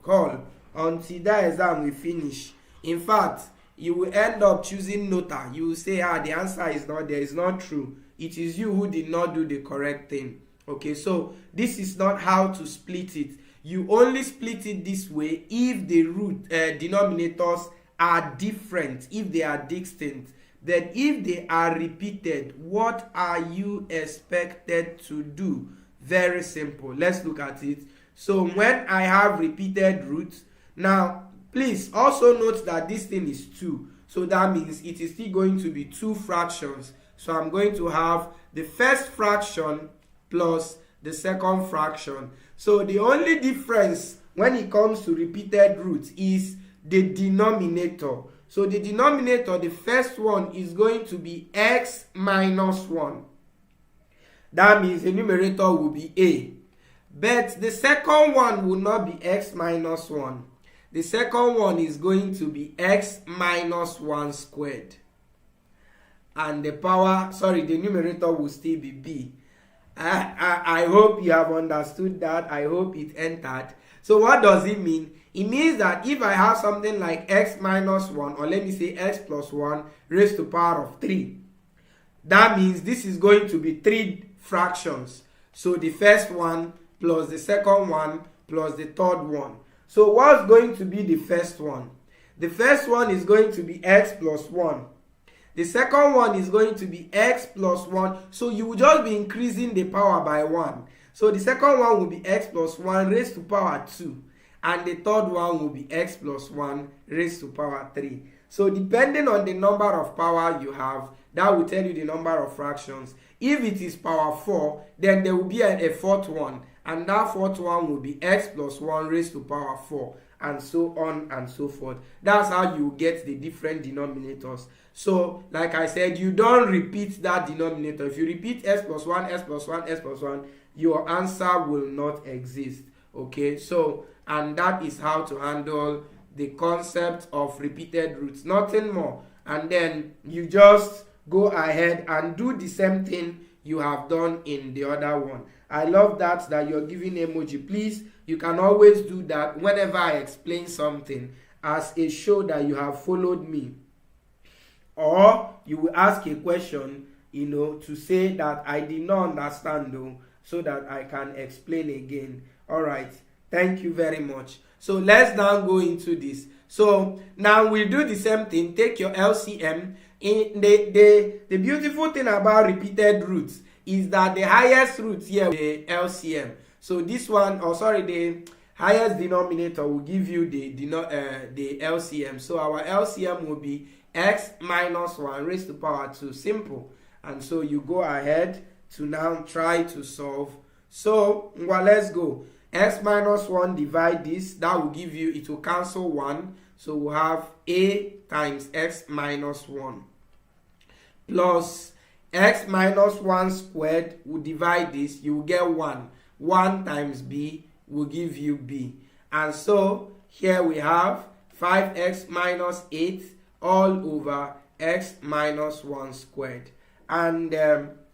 hall until that exam will finish. In fact, you will end up choosing nota. You will say, the answer is not there. It's not true. It is you who did not do the correct thing. Okay, so this is not how to split it. You only split it this way if the root denominators are different, if they are distinct. Then if they are repeated, what are you expected to do? Very simple. Let's look at it. So when I have repeated roots, now please also note that this thing is 2. So that means it is still going to be 2 fractions. So I'm going to have the first fraction plus the second fraction. So the only difference when it comes to repeated roots is the denominator. So the denominator, the first one is going to be x minus 1. That means the numerator will be a. But the second one will not be x minus 1. The second one is going to be x minus 1 squared. And the numerator will still be b. I hope you have understood that. I hope it entered. So what does it mean? It means that if I have something like x minus 1, or let me say x plus 1 raised to power of 3, that means this is going to be 3 fractions. So the first one plus the second one plus the third one. So what's going to be the first one? The first one is going to be x plus 1. The second one is going to be x plus 1. So you will just be increasing the power by 1. So the second one will be x plus 1 raised to power 2. And the third one will be x plus 1 raised to power 3. So depending on the number of power you have, that will tell you the number of fractions. If it is power 4, then there will be a fourth one, and that fourth one will be x plus 1 raised to power 4, and so on and so forth. That's how you get the different denominators. So like I said, you don't repeat that denominator. If you repeat x plus 1, x plus 1, x plus 1, your answer will not exist. Okay, so and that is how to handle the concept of repeated roots, nothing more. And then you just go ahead and do the same thing you have done in the other one. I love that you're giving emoji. Please, you can always do that whenever I explain something as a show that you have followed me. Or you will ask a question, to say that I did not understand though, so that I can explain again. All right, thank you very much. So let's now go into this. So now we'll do the same thing. Take your LCM. In the beautiful thing about repeated roots is that the highest root here, the LCM. So this one, the highest denominator will give you the LCM. So our LCM will be x minus 1 raised to power 2. Simple. And so you go ahead to now try to solve. So let's go. X minus 1 divide this. That will give you, it will cancel 1. So we'll have a times x minus 1 plus x minus 1 squared will divide this. You will get 1. 1 times b will give you b. And so here we have 5x minus 8 all over x minus 1 squared. And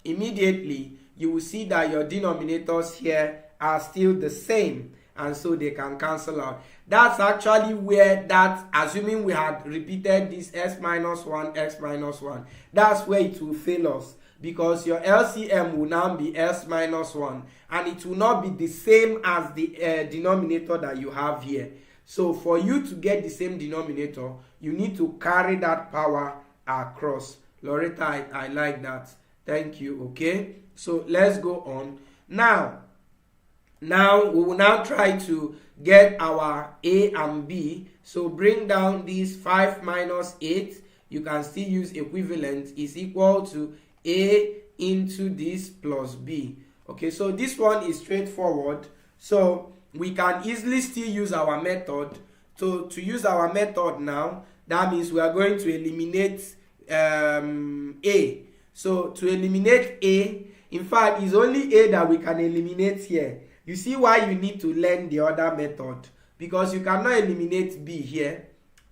immediately you will see that your denominators here are still the same, and so they can cancel out. That's actually where that, assuming we had repeated this x minus 1, x minus 1, that's where it will fail us, because your LCM will now be x minus 1, and it will not be the same as the denominator that you have here. So for you to get the same denominator, you need to carry that power across. Loretta, I like that. Thank you. Okay, so let's go on. Now we will now try to get our a and b. So bring down this 5 minus 8. You can still use equivalent, is equal to a into this plus b. Okay, so this one is straightforward. So we can easily still use our method. So to use our method now, that means we are going to eliminate a. So to eliminate a, in fact, it's only a that we can eliminate here. You see why you need to learn the other method, because you cannot eliminate b here.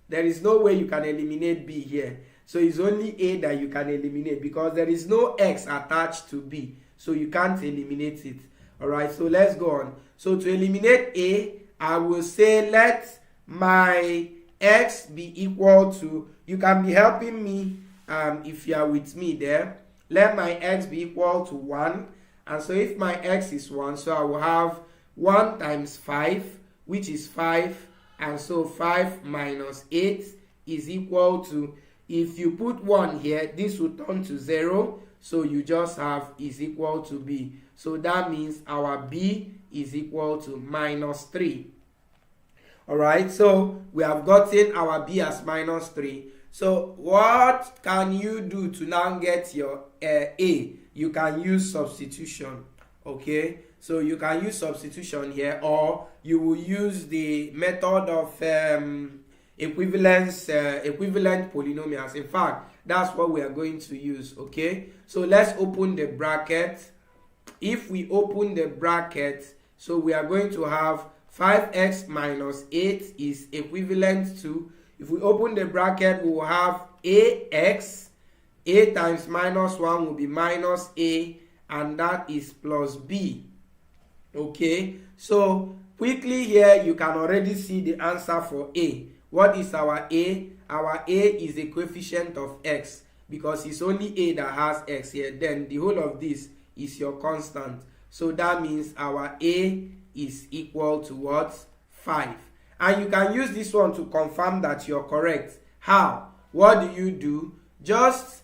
There is no way you can eliminate b here. So it's only a that you can eliminate, because there is no x attached to b, so you can't eliminate it. All right, so let's go on. So to eliminate a, I will say let my x be equal to, you can be helping me if you are with me there. Let my x be equal to 1. And so if my x is 1, so I will have 1 times 5, which is 5. And so 5 minus 8 is equal to, if you put 1 here, this will turn to 0. So you just have is equal to b. So that means our b is equal to minus 3. Alright, so we have gotten our b as minus 3. So what can you do to now get your a? You can use substitution. Okay, so you can use substitution here, or you will use the method of equivalent polynomials. In fact, that's what we are going to use. Okay, so let's open the bracket. If we open the bracket, so we are going to have 5x minus 8 is equivalent to, if we open the bracket, we will have ax, a times minus 1 will be minus a, and that is plus b. Okay, so quickly here you can already see the answer for a. What is our a? Our a is the coefficient of x, because it's only a that has x here. Then the whole of this is your constant. So that means our a is equal to what? 5. And you can use this one to confirm that you're correct. How? What do you do? Just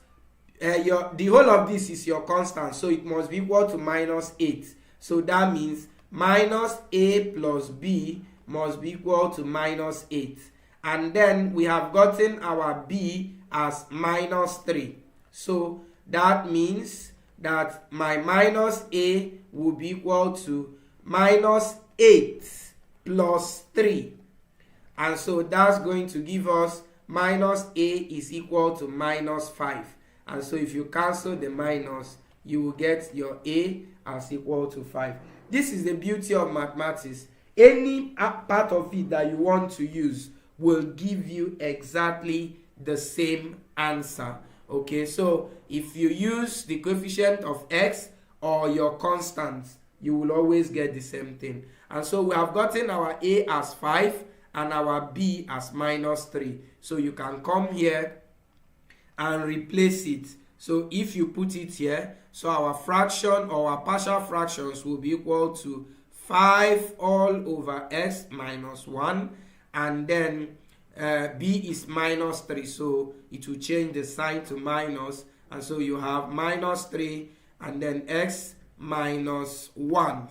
the whole of this is your constant, so it must be equal to minus 8. So that means minus a plus b must be equal to minus 8. and then we have gotten our b as minus 3. So that means that my minus a will be equal to minus 8 plus 3. And so that's going to give us minus a is equal to minus 5. And so if you cancel the minus, you will get your a as equal to 5. This is the beauty of mathematics. Any part of it that you want to use will give you exactly the same answer. Okay, so if you use the coefficient of x or your constants, you will always get the same thing. And so we have gotten our a as 5 and our b as minus 3. So you can come here and replace it. So if you put it here, so our fraction or our partial fractions will be equal to 5 all over x minus 1, and then b is minus 3, so it will change the sign to minus, and so you have minus 3 and then x minus 1,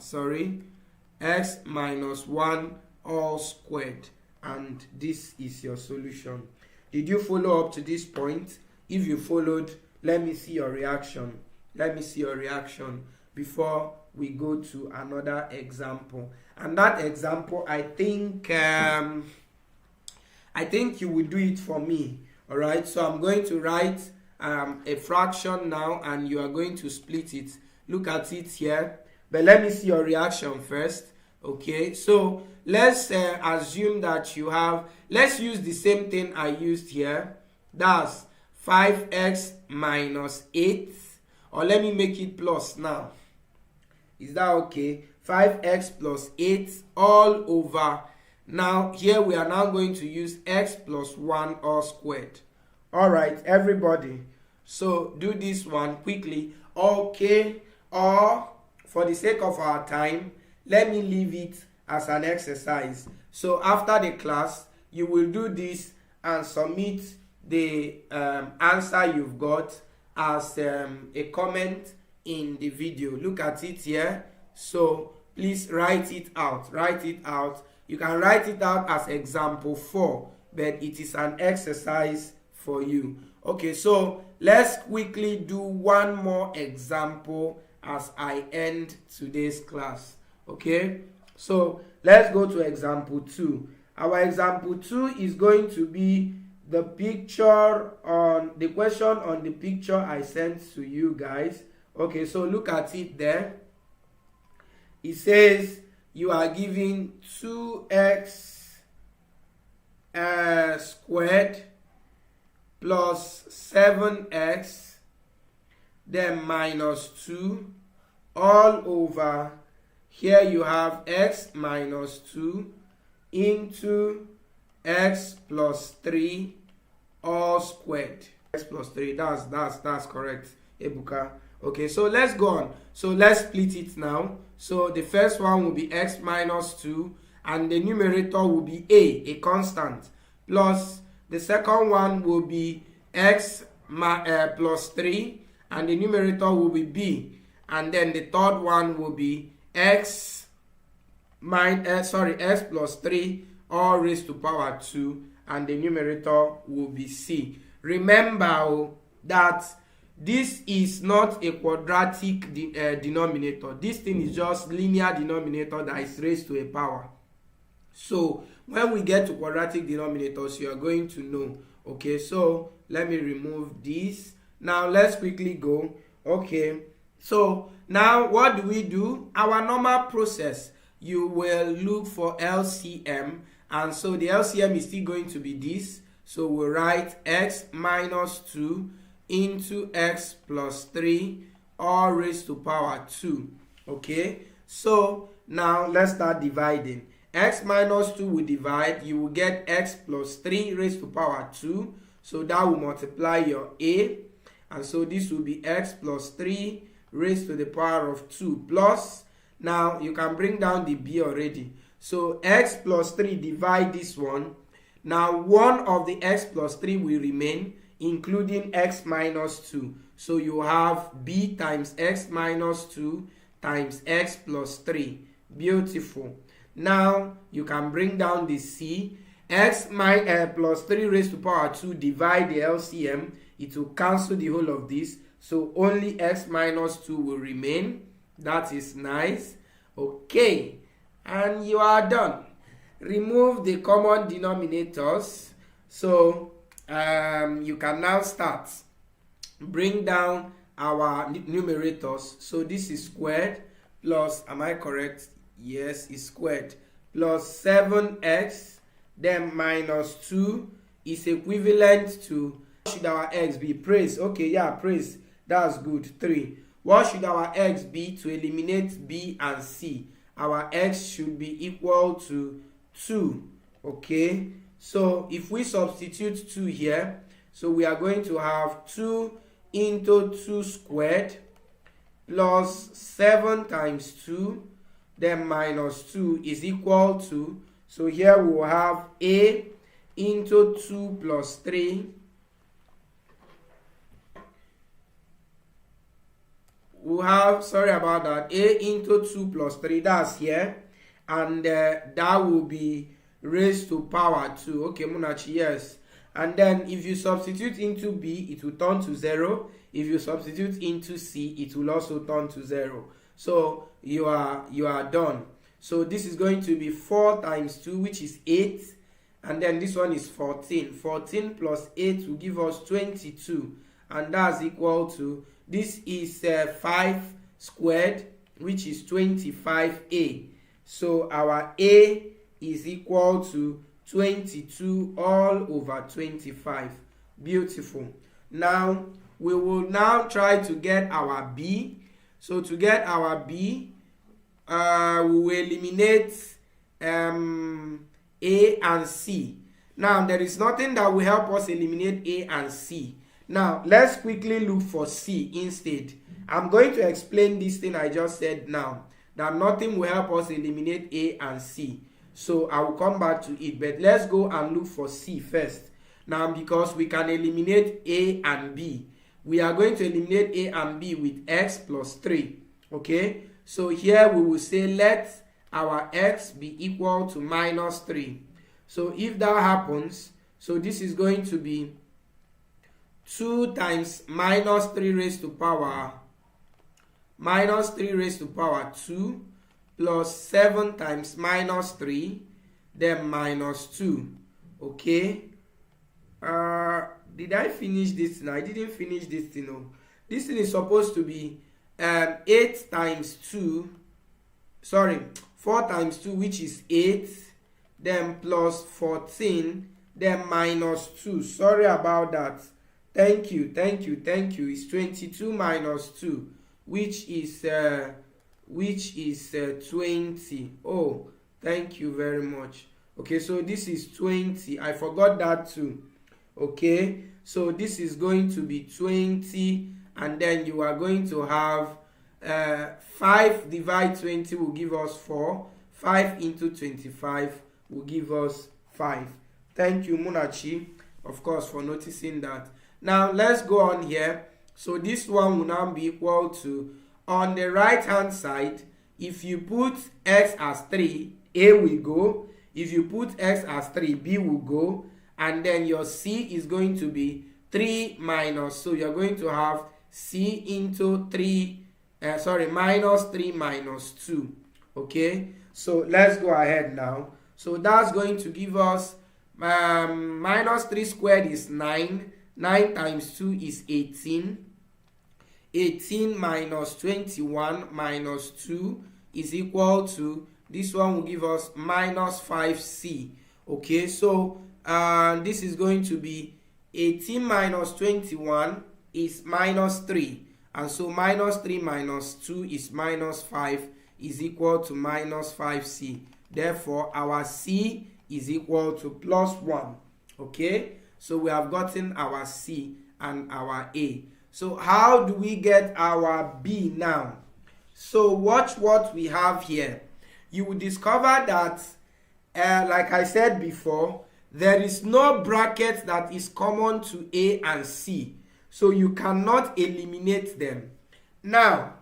x minus 1 all squared, and this is your solution. Did you follow up to this point? If you followed, let me see your reaction. Before we go to another example. And that example, I think you will do it for me. All right, so I'm going to write a fraction now, and you are going to split it. Look at it here, but let me see your reaction first. Okay, so let's assume that you have, let's use the same thing I used here. That's 5x minus 8, or let me make it plus now. Is that okay? 5x plus 8 all over. Now here we are now going to use x plus 1 all squared. All right, everybody. So do this one quickly. Okay, or for the sake of our time, let me leave it as an exercise. So after the class, you will do this and submit the answer you've got as a comment in the video. Look at it here. So please write it out. You can write it out as example 4, but it is an exercise for you. Okay, so let's quickly do one more example as I end today's class. Okay, so let's go to example 2. Our example 2 is going to be the picture on the question on the picture I sent to you guys. Okay, so look at it there. It says you are given 2x squared plus 7x then minus 2 all over, here you have x minus 2 into x plus 3 all squared. X plus 3, that's correct, Ebuka. Okay, so let's go on. So let's split it now. So the first one will be x minus 2, and the numerator will be a constant, plus the second one will be x plus 3, and the numerator will be b, and then the third one will be x plus 3 all raised to power 2, and the numerator will be c. Remember that this is not a quadratic denominator. This thing is just linear denominator that is raised to a power. So when we get to quadratic denominators, you are going to know. Okay, so let me remove this. Now let's quickly go. Okay, so now what do? Our normal process, you will look for LCM, and so the LCM is still going to be this. So we'll write x minus 2 into x plus 3 all raised to power 2. Okay, so now let's start dividing. X minus 2 will divide, you will get x plus 3 raised to power 2, so that will multiply your a, and so this will be x plus 3 raised to the power of 2 plus, now you can bring down the b already, so x plus 3 divide this one. Now one of the x plus 3 will remain, including x minus 2. So you have b times x minus 2 times x plus 3. Beautiful. Now you can bring down the c. x plus 3 raised to power 2, divide the LCM, it will cancel the whole of this, so only x minus 2 will remain. That is nice. Okay, and you are done. Remove the common denominators, so you can now start. Bring down our numerators. So this is squared plus, am I correct? Yes, it's squared, plus 7x, then minus 2 is equivalent to, what should our x be? Praise. Okay, yeah, praise. That's good. 3. What should our x be to eliminate b and c? Our x should be equal to 2. Okay, so if we substitute 2 here, so we are going to have 2 into 2 squared plus 7 times 2, then minus 2 is equal to, so here we will have a into 2 plus 3, we'll have, sorry about that, a into 2 plus 3, that's here, and that will be raised to power 2. Okay, Munachi, yes. And then if you substitute into b, it will turn to 0. If you substitute into c, it will also turn to 0. So you are done. So this is going to be 4 times 2, which is 8, and then this one is 14. 14 plus 8 will give us 22, and that's equal to, this is 5 squared, which is 25a. So our a is equal to 22 all over 25. Beautiful. Now we will now try to get our b. So to get our b, we will eliminate a and c. Now there is nothing that will help us eliminate a and c. Now let's quickly look for c instead. I'm going to explain this thing I just said now, that nothing will help us eliminate a and c. So I will come back to it, but let's go and look for c first. Now because we can eliminate a and b, we are going to eliminate a and b with x plus 3. Okay, so here we will say let our x be equal to minus 3. So if that happens, so this is going to be 2 times minus 3 raised to power 2 plus 7 times minus 3, then minus 2. Okay, did I finish this thing? I didn't finish this thing. No. This thing is supposed to be 8 times 2, sorry, 4 times 2, which is 8, then plus 14, then minus 2. Sorry about that. Thank you. It's 22 minus 2, which is 20. Oh, thank you very much. Okay, so this is 20. I forgot that too. Okay, so this is going to be 20, and then you are going to have 5 divide 20 will give us 4. 5 into 25 will give us 5. Thank you, Munachi, of course, for noticing that. Now let's go on here. So this one will now be equal to, on the right hand side, if you put x as 3, a will go. If you put x as 3, b will go. And then your c is going to be 3 minus, so you're going to have c into 3, minus 3 minus 2. Okay, so let's go ahead now. So that's going to give us minus 3 squared is 9. 9 times 2 is 18. 18 minus 21 minus 2 is equal to, this one will give us minus 5c. Okay, so this is going to be 18 minus 21 is minus 3, and so minus 3 minus 2 is minus 5, is equal to minus 5c. Therefore our c is equal to plus 1. Okay, so we have gotten our c and our a. So how do we get our b now? So watch what we have here. You will discover that like I said before, there is no bracket that is common to a and c, so you cannot eliminate them. Now,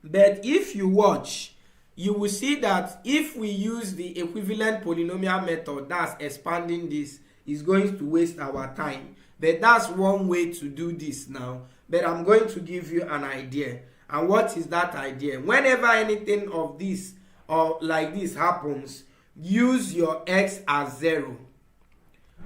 but if you watch, you will see that if we use the equivalent polynomial method, that's expanding this, is going to waste our time. But that's one way to do this now. But I'm going to give you an idea. And what is that idea? Whenever anything of this or like this happens, use your x as 0.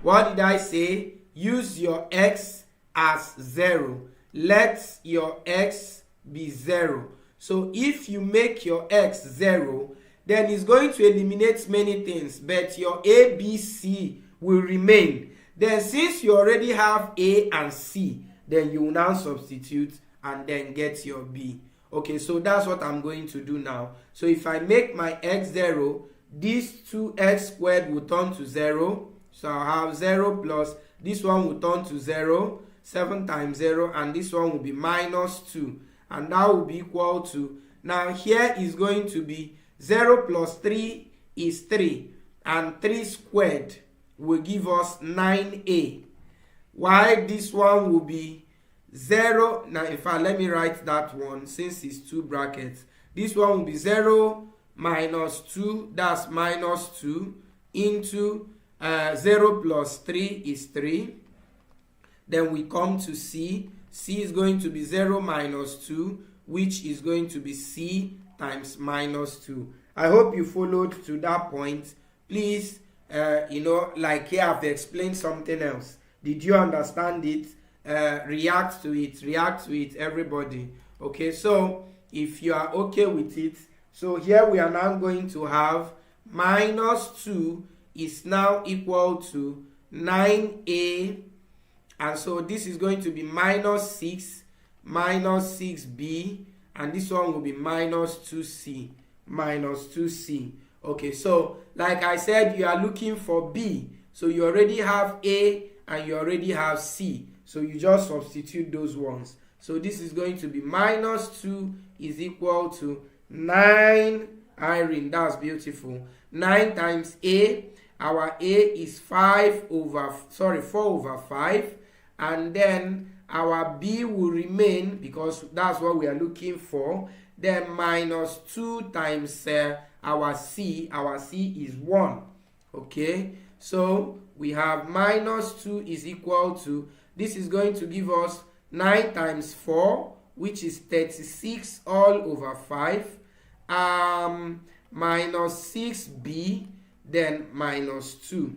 What did I say? Use your x as 0. Let your x be 0. So if you make your x 0, then it's going to eliminate many things, but your a, b, c will remain. Then since you already have a and c, then you will now substitute and then get your b. Okay, so that's what I'm going to do now. So if I make my x 0, this 2x squared will turn to 0. So I'll have 0 plus, this one will turn to 0, 7 times 0, and this one will be minus 2. And that will be equal to, now here is going to be 0 plus 3 is 3. And 3 squared will give us 9a. While this one will be 0, now in fact let me write that one since it's 2 brackets. This one will be 0 minus 2, that's minus 2, into 0 plus 3 is 3. Then we come to c. C is going to be 0 minus 2, which is going to be c times minus 2. I hope you followed to that point. Please, like here I've explained something else. Did you understand it? React to it, everybody. Okay, so if you are okay with it, so here we are now going to have minus 2 is now equal to 9a, and so this is going to be minus 6b, and this one will be minus 2c. Okay, so like I said, you are looking for b, so you already have a and you already have c, so you just substitute those ones. So this is going to be minus 2 is equal to 9, Irene, that's beautiful, 9 times a. Our a is 4 over 5, and then our b will remain because that's what we are looking for. Then minus 2 times our c is 1. Okay, so we have minus 2 is equal to, this is going to give us 9 times 4, which is 36 all over 5, minus 6b, then minus 2.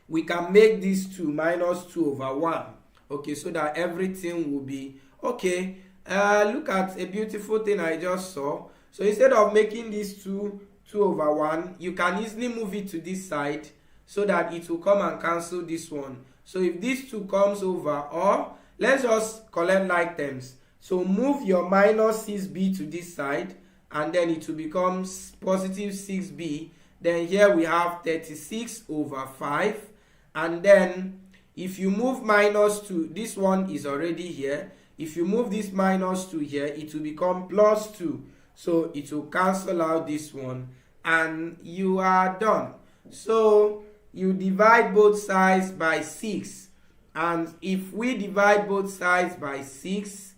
We can make this 2 minus 2 over 1. Okay, so that everything will be okay. Look at a beautiful thing I just saw. So instead of making this 2 over 1, you can easily move it to this side so that it will come and cancel this one. So if this 2 comes over, or let's just collect like terms. So move your minus 6b to this side, and then it will become positive 6b. Then here we have 36 over 5. And then if you move minus 2, this one is already here. If you move this minus 2 here, it will become plus 2. So it will cancel out this one. And you are done. So you divide both sides by 6. And if we divide both sides by 6,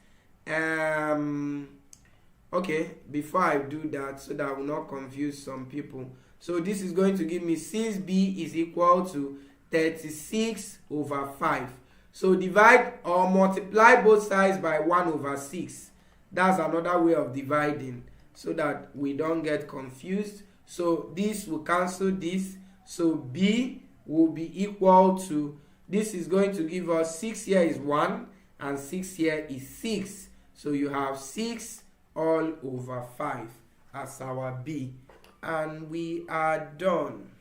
okay, before I do that, so that I will not confuse some people. So this is going to give me 6b is equal to 36 over 5. So divide or multiply both sides by 1 over 6. That's another way of dividing so that we don't get confused. So this will cancel this. So b will be equal to, this is going to give us 6 here is 1 and 6 here is 6. So you have 6 all over 5 as our b. And we are done.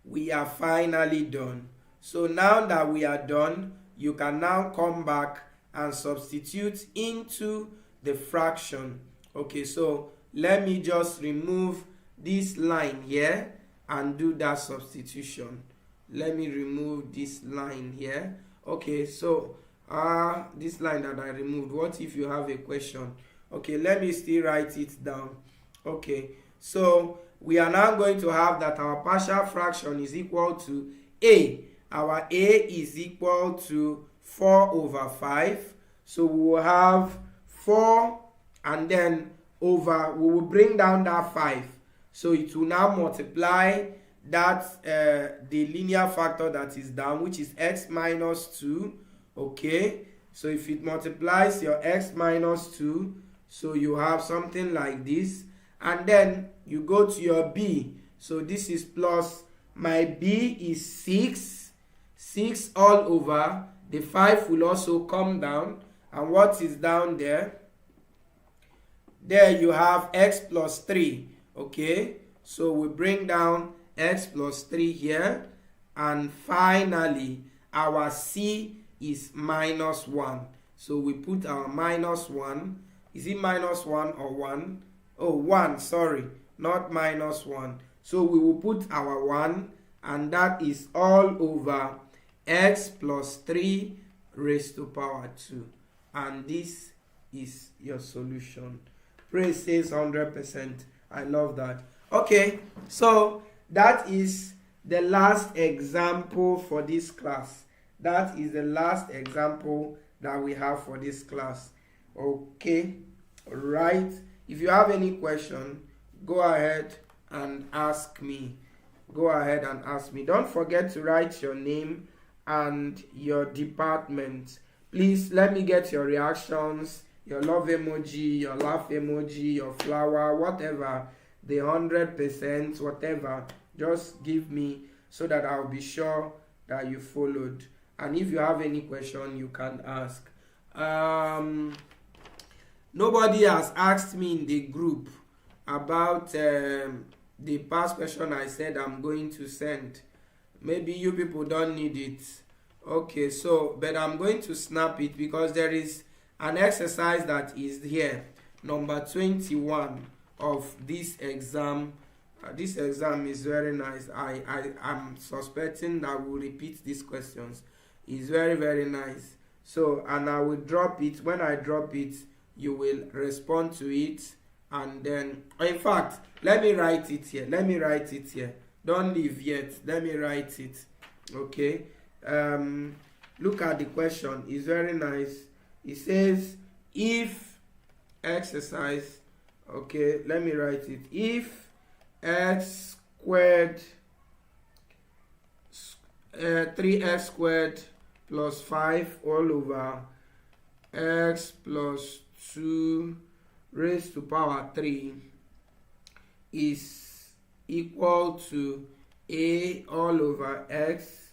We are finally done. So now that we are done, you can now come back and substitute into the fraction. Okay, so let me just remove this line here and do that substitution. Let me remove this line here. Okay, so this line that I removed, what if you have a question? Okay, let me still write it down. Okay, so we are now going to have that our partial fraction is equal to a. Our a is equal to 4 over 5. So we will have 4 and then over, we will bring down that 5. So it will now multiply that the linear factor that is down, which is x minus 2. Okay, so if it multiplies your x minus 2, so you have something like this, and then you go to your b. So this is plus, my b is 6 all over, the 5 will also come down, and what is down there? There you have x plus 3. Okay, so we bring down x plus 3 here, and finally our c is minus 1. So we put our minus 1. Is it minus 1 or 1? Oh, 1, sorry, not minus 1. So we will put our 1, and that is all over x plus 3 raised to power 2. And this is your solution. Praise says 100%. I love that. Okay, so that is the last example for this class. That is the last example that we have for this class. Okay, right. If you have any question, go ahead and ask me. Go ahead and ask me. Don't forget to write your name and your department. Please let me get your reactions, your love emoji, your laugh emoji, your flower, whatever, the 100%, whatever. Just give me so that I'll be sure that you followed. And if you have any question, you can ask. Nobody has asked me in the group about the past question I said I'm going to send. Maybe you people don't need it. Okay, so, but I'm going to snap it because there is an exercise that is here, number 21 of this exam. This exam is very nice. I'm suspecting that we'll repeat these questions. It's very, very nice. So, and I will drop it. When I drop it, you will respond to it, and then, in fact, let me write it here. Let me write it here. Don't leave yet. Let me write it. Okay. Look at the question. It's very nice. It says, if exercise, okay, let me write it. If x squared 3x squared plus 5 all over x plus 2 raised to power 3 is equal to a all over x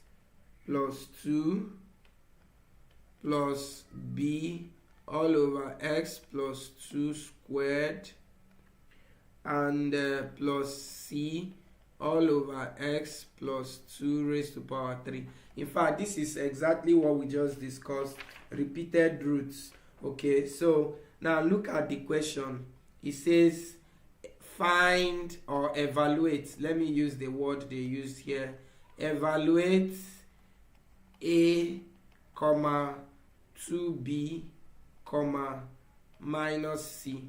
plus 2 plus b all over x plus 2 squared and plus c all over x plus 2 raised to power 3. In fact, this is exactly what we just discussed, repeated roots. Okay, so now look at the question. It says find or evaluate. Let me use the word they used here. Evaluate a comma 2b comma minus c.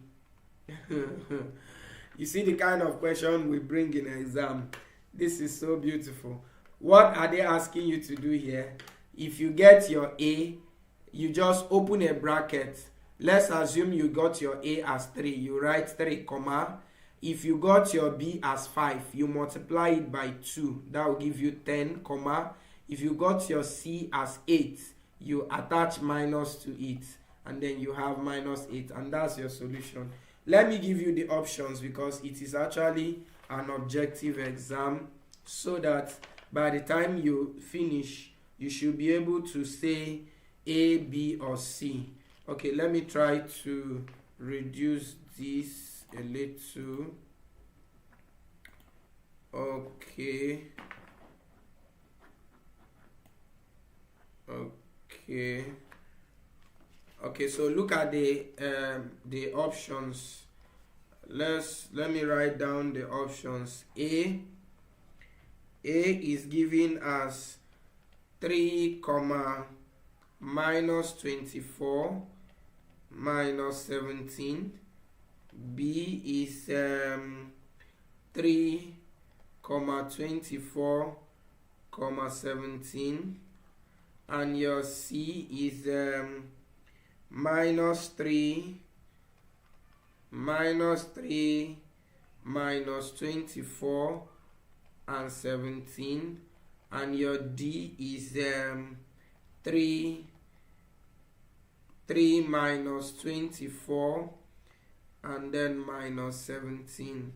You see the kind of question we bring in exam. This is so beautiful. What are they asking you to do here? If you get your A, you just open a bracket. Let's assume you got your A as 3. You write 3, comma. If you got your B as 5, you multiply it by 2. That will give you 10, comma. If you got your C as 8, you attach minus to it. And then you have minus 8. And that's your solution. Let me give you the options because it is actually an objective exam, so that by the time you finish, you should be able to say A, B, or C. Okay, let me try to reduce this a little. Okay. Okay, so look at the options. Let me write down the options. A is given as 3 comma minus 24 minus 17. B is 3 comma 24 comma 17, and your C is minus 3 minus 3 minus 24 and 17, and your D is 3 minus 24 and then minus 17.